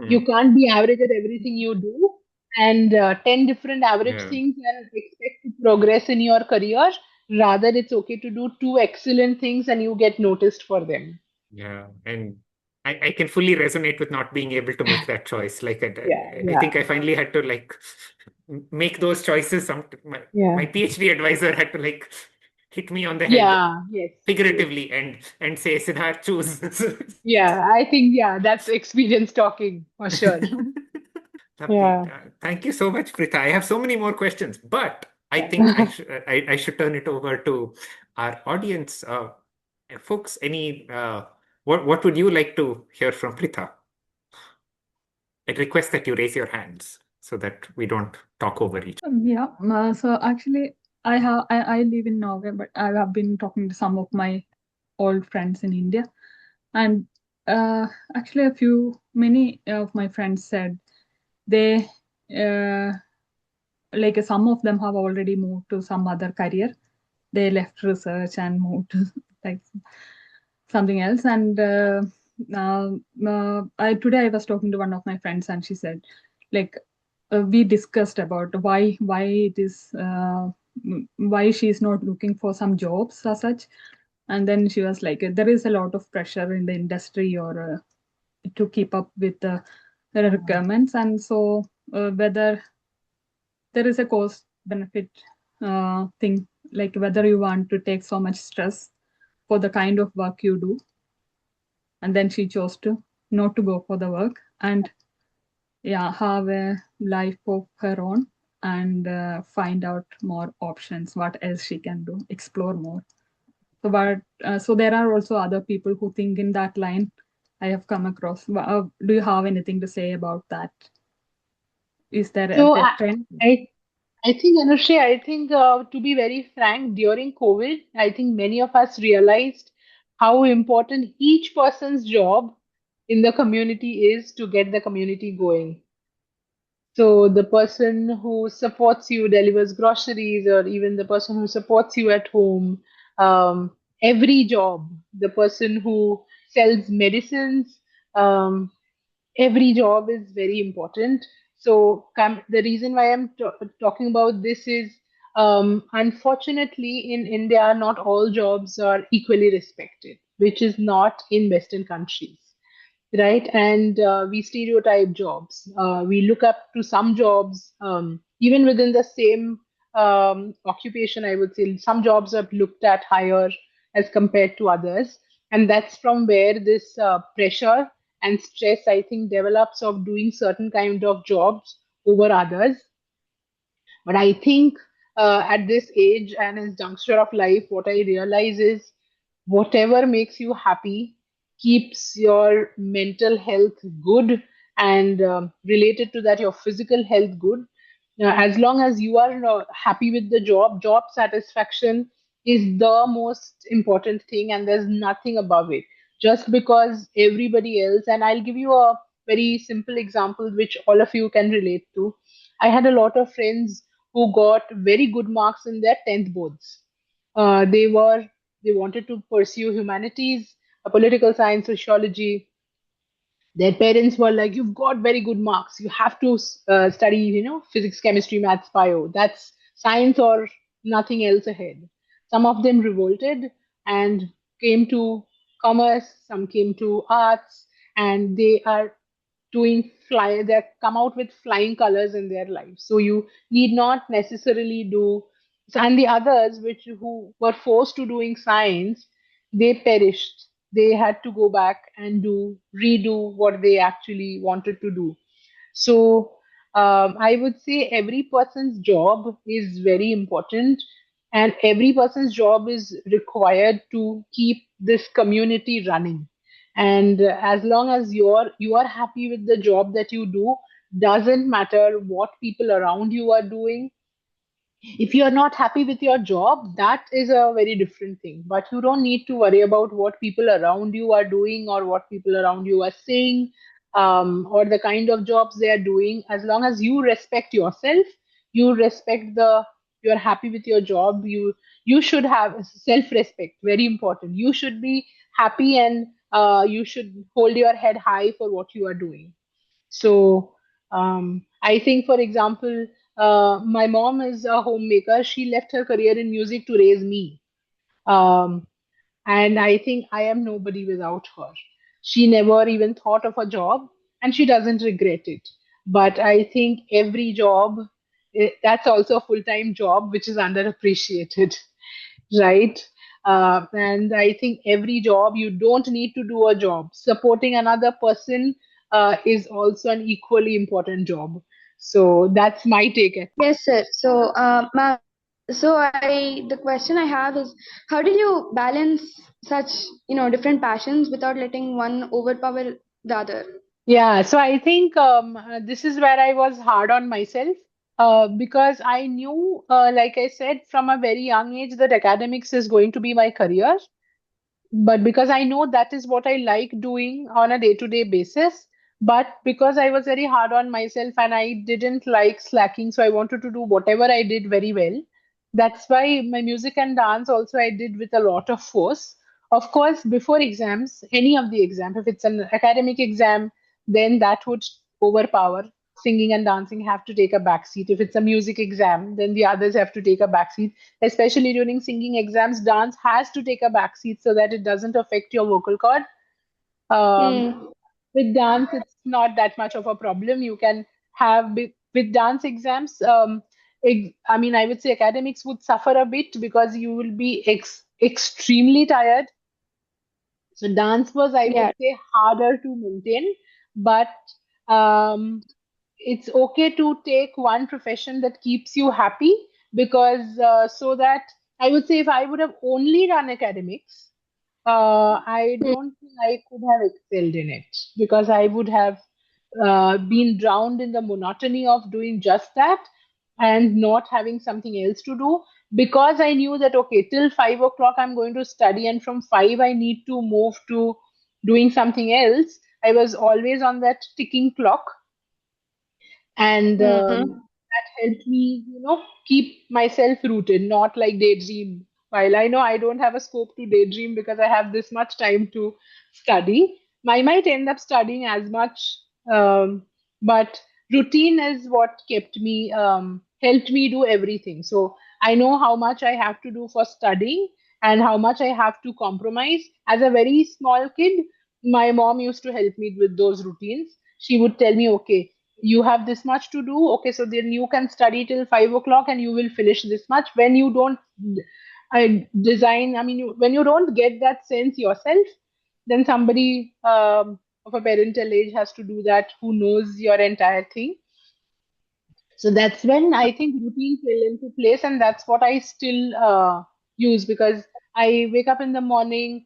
You can't be average at everything you do, and 10 different average Yeah. things and expect to progress in your career. Rather, it's okay to do two excellent things and you get noticed for them. Yeah. And I can fully resonate with not being able to make that choice. Like Yeah, I yeah, think I finally had to like make those choices. My yeah, PhD advisor had to like hit me on the head yeah, yes, yes. figuratively and say, Siddharth, choose. Yeah, I think, yeah, that's experience talking for sure. Lovely. Yeah. Thank you so much, Pritha. I have so many more questions, but I think I should turn it over to our audience. Folks, any what would you like to hear from Pritha? I request that you raise your hands so that we don't talk over each Yeah, so actually, I live in Norway, but I have been talking to some of my old friends in India, and uh, actually, many of my friends said they uh, like some of them have already moved to some other career. They left research and moved to like something else. And today I was talking to one of my friends, and she said, like, we discussed about why it is why she's not looking for some jobs as such. And then she was like, there is a lot of pressure in the industry or to keep up with the requirements, and so whether there is a cost benefit thing, like whether you want to take so much stress for the kind of work you do. And then she chose to not to go for the work and yeah, have a life of her own and find out more options, what else she can do, explore more. So there are also other people who think in that line. I have come across. Do you have anything to say about that? Is there So a trend? I think, Anushree, I think to be very frank, during COVID, I think many of us realized how important each person's job in the community is to get the community going. So the person who supports you, delivers groceries, or even the person who supports you at home, every job, the person who sells medicines, um, every job is very important. So the reason why I'm talking about this is, unfortunately, in India, not all jobs are equally respected, which is not in Western countries, right? And we stereotype jobs. We look up to some jobs, even within the same occupation. I would say some jobs are looked at higher as compared to others, and that's from where this pressure and stress, I think, develops of doing certain kind of jobs over others. But I think at this age and in juncture of life, what I realize is whatever makes you happy keeps your mental health good, and related to that, your physical health good. As long as you are happy with the job satisfaction is the most important thing, and there's nothing above it. Just because everybody else, and I'll give you a very simple example which all of you can relate to. I had a lot of friends who got very good marks in their 10th boards. They wanted to pursue humanities, political science, sociology. Their parents were like, "You've got very good marks. You have to study, physics, chemistry, maths, bio. That's science or nothing else ahead." Some of them revolted and came to commerce. Some came to arts, and they are doing fly. They come out with flying colors in their lives. So you need not necessarily do. And the others, which who were forced to doing science, they perished. They had to go back and redo what they actually wanted to do. So I would say every person's job is very important, and every person's job is required to keep this community running. And as long as you are happy with the job that you do, doesn't matter what people around you are doing. If you are not happy with your job, that is a very different thing. But you don't need to worry about what people around you are doing or what people around you are saying, or the kind of jobs they are doing. As long as you respect yourself, you respect the you're happy with your job, you should have self-respect, very important. You should be happy, and you should hold your head high for what you are doing. So I think, for example, my mom is a homemaker. She left her career in music to raise me. Um, and I think I am nobody without her. She never even thought of a job, and she doesn't regret it. But I think every job, that's also a full-time job, which is underappreciated, right? And I think every job, you don't need to do a job. Supporting another person is also an equally important job. So that's my take. Yes, sir. So, ma'am, the question I have is, how did you balance such, different passions without letting one overpower the other? Yeah, so I think this is where I was hard on myself, because I knew, like I said, from a very young age that academics is going to be my career. But because I know that is what I like doing on a day-to-day basis, but because I was very hard on myself and I didn't like slacking, so I wanted to do whatever I did very well. That's why my music and dance also I did with a lot of force. Of course, before exams, any of the exam, if it's an academic exam, then that would overpower. Singing and dancing have to take a backseat. If it's a music exam, then the others have to take a backseat. Especially during singing exams, dance has to take a backseat so that it doesn't affect your vocal cord. Um, Hmm. with dance, it's not that much of a problem. You can have with dance exams. I mean, I would say academics would suffer a bit because you will be extremely tired. So dance was, I would Yeah. say, harder to maintain, but um, it's okay to take one profession that keeps you happy, because so that I would say if I would have only done academics, I Hmm. don't think I could have excelled in it, because I would have been drowned in the monotony of doing just that and not having something else to do, because I knew that okay, till 5 o'clock I'm going to study, and from 5 I need to move to doing something else. I was always on that ticking clock, and Hmm. that helped me, keep myself rooted, not like daydream. While I know I don't have a scope to daydream because I have this much time to study, I might end up studying as much, but routine is what kept me, helped me do everything. So I know how much I have to do for studying and how much I have to compromise. As a very small kid, my mom used to help me with those routines. She would tell me, okay, you have this much to do, okay, so then you can study till 5 o'clock and you will finish this much. When you don't when you don't get that sense yourself, then somebody of a parental age has to do that, who knows your entire thing. So that's when I think routine fell into place, and that's what I still use, because I wake up in the morning.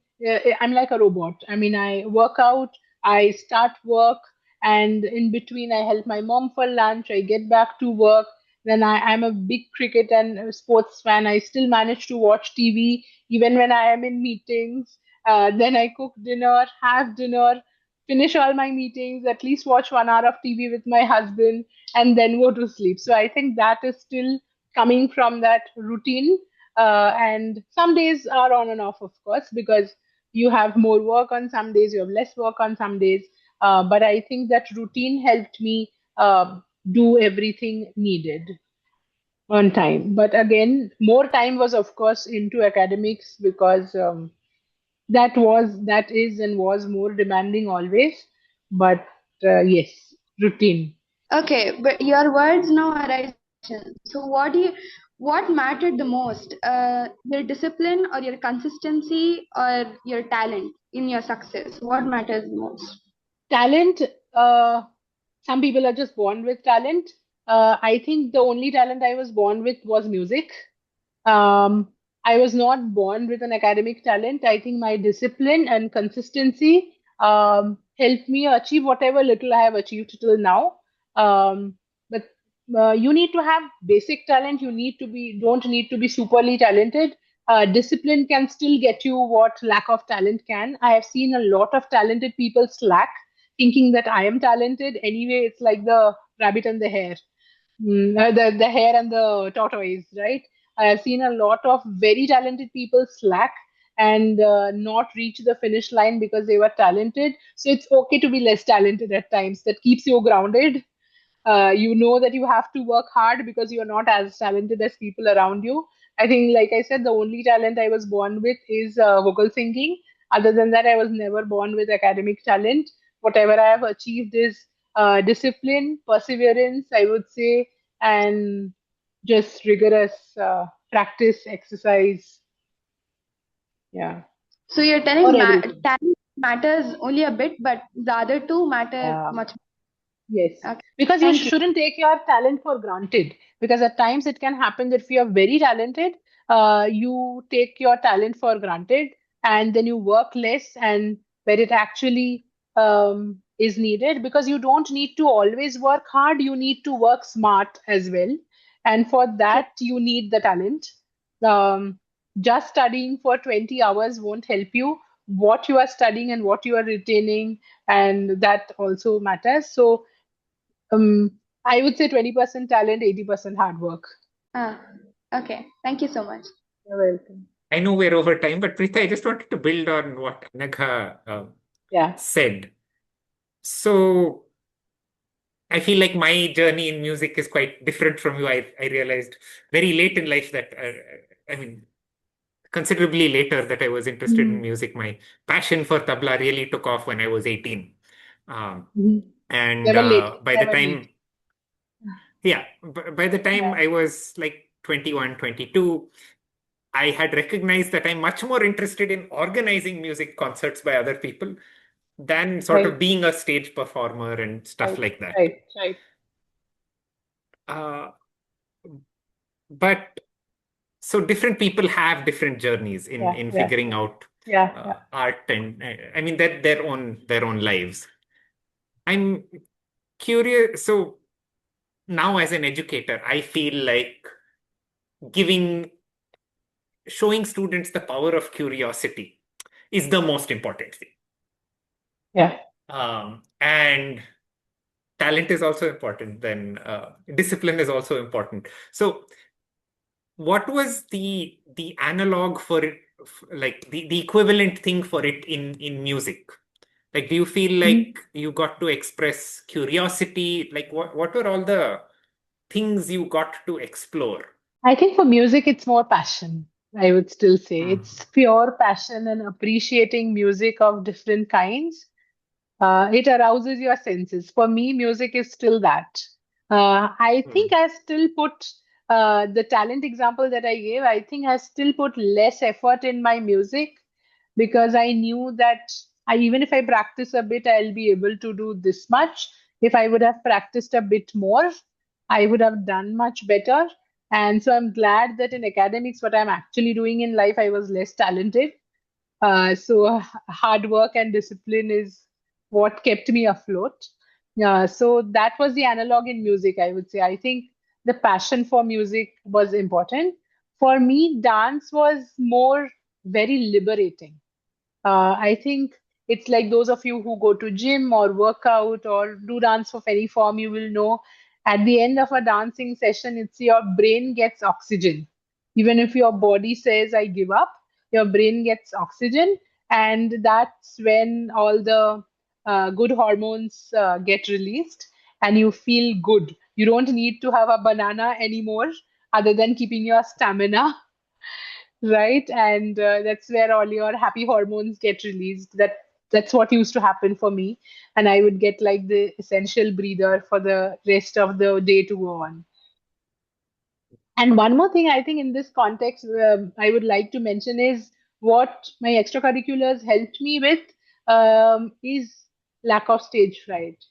I'm like a robot. I mean, I work out, I start work, and in between, I help my mom for lunch. I get back to work. Then I'm a big cricket and sports fan. I still manage to watch TV even when I am in meetings. Then I cook dinner, have dinner, finish all my meetings, at least watch 1 hour of TV with my husband, and then go to sleep. So I think that is still coming from that routine. And some days are on and off, of course, because you have more work on some days, you have less work on some days. But I think that routine helped me do everything needed on time. But again, more time was, of course, into academics, because that is and was more demanding always. But yes, routine. Okay, but your words now arise a question. So, what mattered the most? Your discipline, or your consistency, or your talent in your success? What matters most? Talent, some people are just born with talent. I think the only talent I was born with was music. Um, I was not born with an academic talent. I think my discipline and consistency helped me achieve whatever little I have achieved till now. But you need to have basic talent. Don't need to be superly talented. Discipline can still get you what lack of talent can. I have seen a lot of talented people slack, thinking that I am talented. Anyway, it's like the rabbit and the hare. The hare and the tortoise, right? I have seen a lot of very talented people slack and not reach the finish line because they were talented. So it's okay to be less talented at times. That keeps you grounded. You know that you have to work hard because you're not as talented as people around you. I think, like I said, the only talent I was born with is vocal singing. Other than that, I was never born with academic talent. Whatever I have achieved is discipline, perseverance, I would say, and just rigorous practice, exercise. Yeah. So you're Or telling everything. talent matters only a bit, but the other two matter Yeah. much. Yes, Okay. because you Thank you. shouldn't take your talent for granted. Because at times it can happen that if you are very talented, you take your talent for granted and then you work less and where it actually is needed. Because you don't need to always work hard, you need to work smart as well. And for that, you need the talent. Um, just studying for 20 hours won't help you. What you are studying and what you are retaining, and that also matters. So I would say 20% talent, 80% hard work. Ah, okay. Thank you so much. You're welcome. I know we're over time, but Pritha, I just wanted to build on what Anagha Yeah. said. So I feel like my journey in music is quite different from you. I realized very late in life that, I mean, considerably later that I was interested in music. My passion for tabla really took off when I was 18. And Never late. by the Never time, late. yeah, by the time Yeah. I was like 21, 22, I had recognized that I'm much more interested in organizing music concerts by other people than sort of Right. being a stage performer and stuff like that. Right. But so different people have different journeys in Yeah. figuring out Yeah. art, and I mean that their own lives. I'm curious. So now as an educator, I feel like showing students the power of curiosity is the most important thing. Yeah. And talent is also important. Then discipline is also important. So what was the analog for it, like the equivalent thing for it in music? Like, do you feel like you got to express curiosity? Like, what were all the things you got to explore? I think for music, it's more passion. I would still say it's pure passion and appreciating music of different kinds. It arouses your senses. For me, music is still that. I think I still put the talent example that I gave, I think I still put less effort in my music because I knew that even if I practice a bit, I'll be able to do this much. If I would have practiced a bit more, I would have done much better. And so I'm glad that in academics, what I'm actually doing in life, I was less talented. So hard work and discipline is what kept me afloat. So that was the analog in music, I would say. I think the passion for music was important. For me, dance was more very liberating. I think it's like those of you who go to gym or work out or do dance of any form, you will know at the end of a dancing session, it's your brain gets oxygen. Even if your body says, I give up, your brain gets oxygen. And that's when all the good hormones get released and you feel good. You don't need to have a banana anymore other than keeping your stamina. Right, and that's where all your happy hormones get released. That's what used to happen for me, and I would get like the essential breather for the rest of the day to go on. And one more thing I think in this context I would like to mention is what my extracurriculars helped me with is lack of stage fright.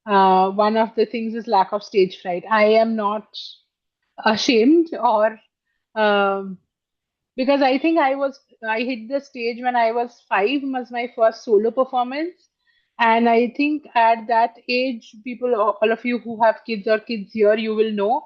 One of the things is lack of stage fright. I am not ashamed or um, because I think I hit the stage when I was 5 was my first solo performance. And I think at that age, people, all of you who have kids or kids here, you will know,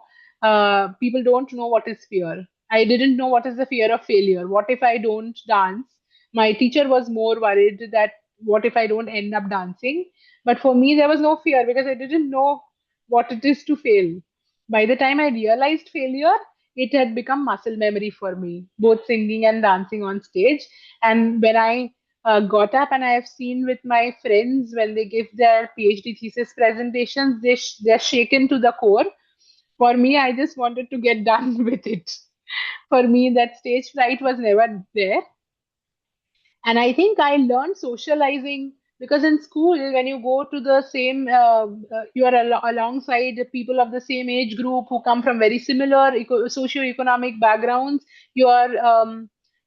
people don't know what is fear. I didn't know what is the fear of failure. What if I don't dance? My teacher was more worried that what if I don't end up dancing? But for me, there was no fear because I didn't know what it is to fail. By the time I realized failure, it had become muscle memory for me, both singing and dancing on stage. And when I got up, and I have seen with my friends when they give their PhD thesis presentations, they're shaken to the core. For me, I just wanted to get done with it. For me, that stage fright was never there. And I think I learned socializing because in school, when you go to the same, you are alongside people of the same age group who come from very similar socio-economic backgrounds. You are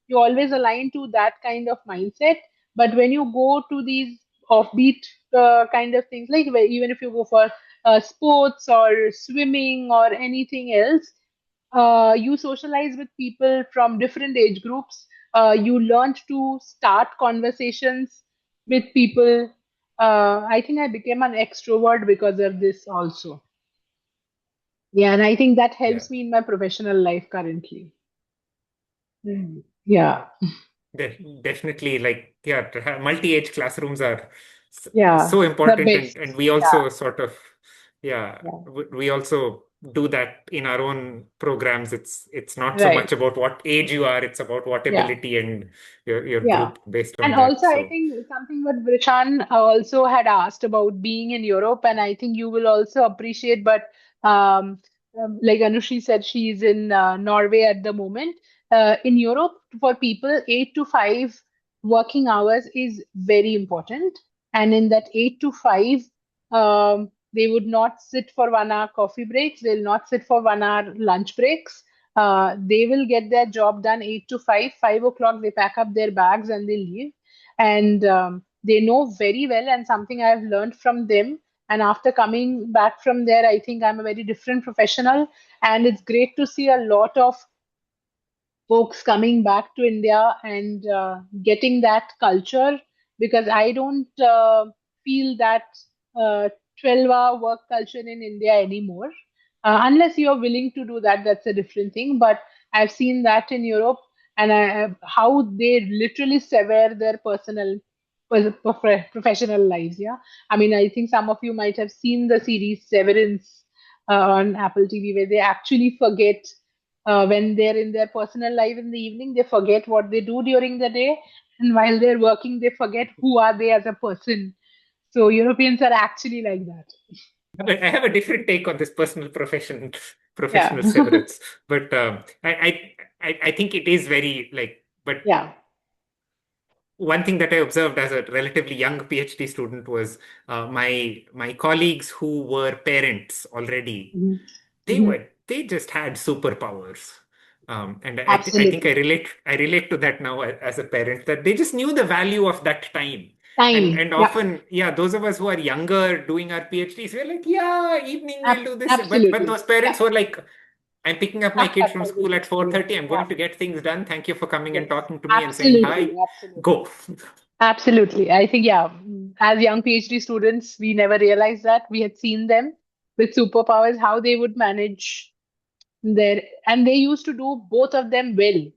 you always align to that kind of mindset. But when you go to these offbeat kind of things, like even if you go for sports or swimming or anything else, you socialize with people from different age groups. You learned to start conversations with people. I think I became an extrovert because of this also. Yeah, and I think that Yeah. helps me in my professional life currently. Yeah, Definitely, like, yeah, multi-age classrooms are yeah, so the important, best. and we Yeah, also sort of, yeah, yeah, we also do that in our own programs. It's not so right. much about what age you are, it's about what Yeah. ability and your Yeah. group based And on that. also, I So think something what Vishan also had asked about being in Europe, and I think you will also appreciate. But um, like Anushri said, she's in Norway at the moment. In Europe, for people, 8 to 5 working hours is very important. And in that 8 to 5, they would not sit for 1 hour coffee breaks. They'll not sit for 1 hour lunch breaks. They will get their job done 8 to 5. 5 o'clock, they pack up their bags and they leave. And they know very well, and something I've learned from them. And after coming back from there, I think I'm a very different professional. And it's great to see a lot of folks coming back to India and getting that culture, because I don't feel that 12-hour work culture in India anymore. Unless you're willing to do that, that's a different thing. But I've seen that in Europe, and how they literally sever their professional lives. Yeah, I mean, I think some of you might have seen the series Severance on Apple TV, where they actually forget when they're in their personal life in the evening, they forget what they do during the day, and while they're working, they forget who are they as a person. So Europeans are actually like that. I have a different take on this Yeah. professional severance, but I think it is very like, but Yeah. one thing that I observed as a relatively young PhD student was my colleagues who were parents already. Mhm. Mhm. They just had superpowers. And I think Absolutely. I relate to that now as a parent, that they just knew the value of that time. Time. And Yeah. often, yeah, those of us who are younger doing our PhDs, we're like, yeah, evening we'll do this. But Absolutely. those Yeah. parents were like, I'm picking up my Up, kids up, from up, school at up. 4:30. I'm Yeah. going to get things done. Thank you for coming and Yes. talking to me and saying Absolutely. hi. Absolutely. Go. Absolutely. I think, yeah, as young PhD students, we never realized that. We had seen them with superpowers, how they would manage their, and they used to do both of them well.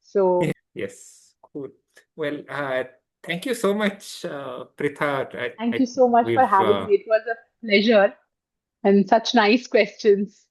So Yes, cool. Well, thank you so much, Pritha. thank you so much for We've having me. It was a pleasure and such nice questions.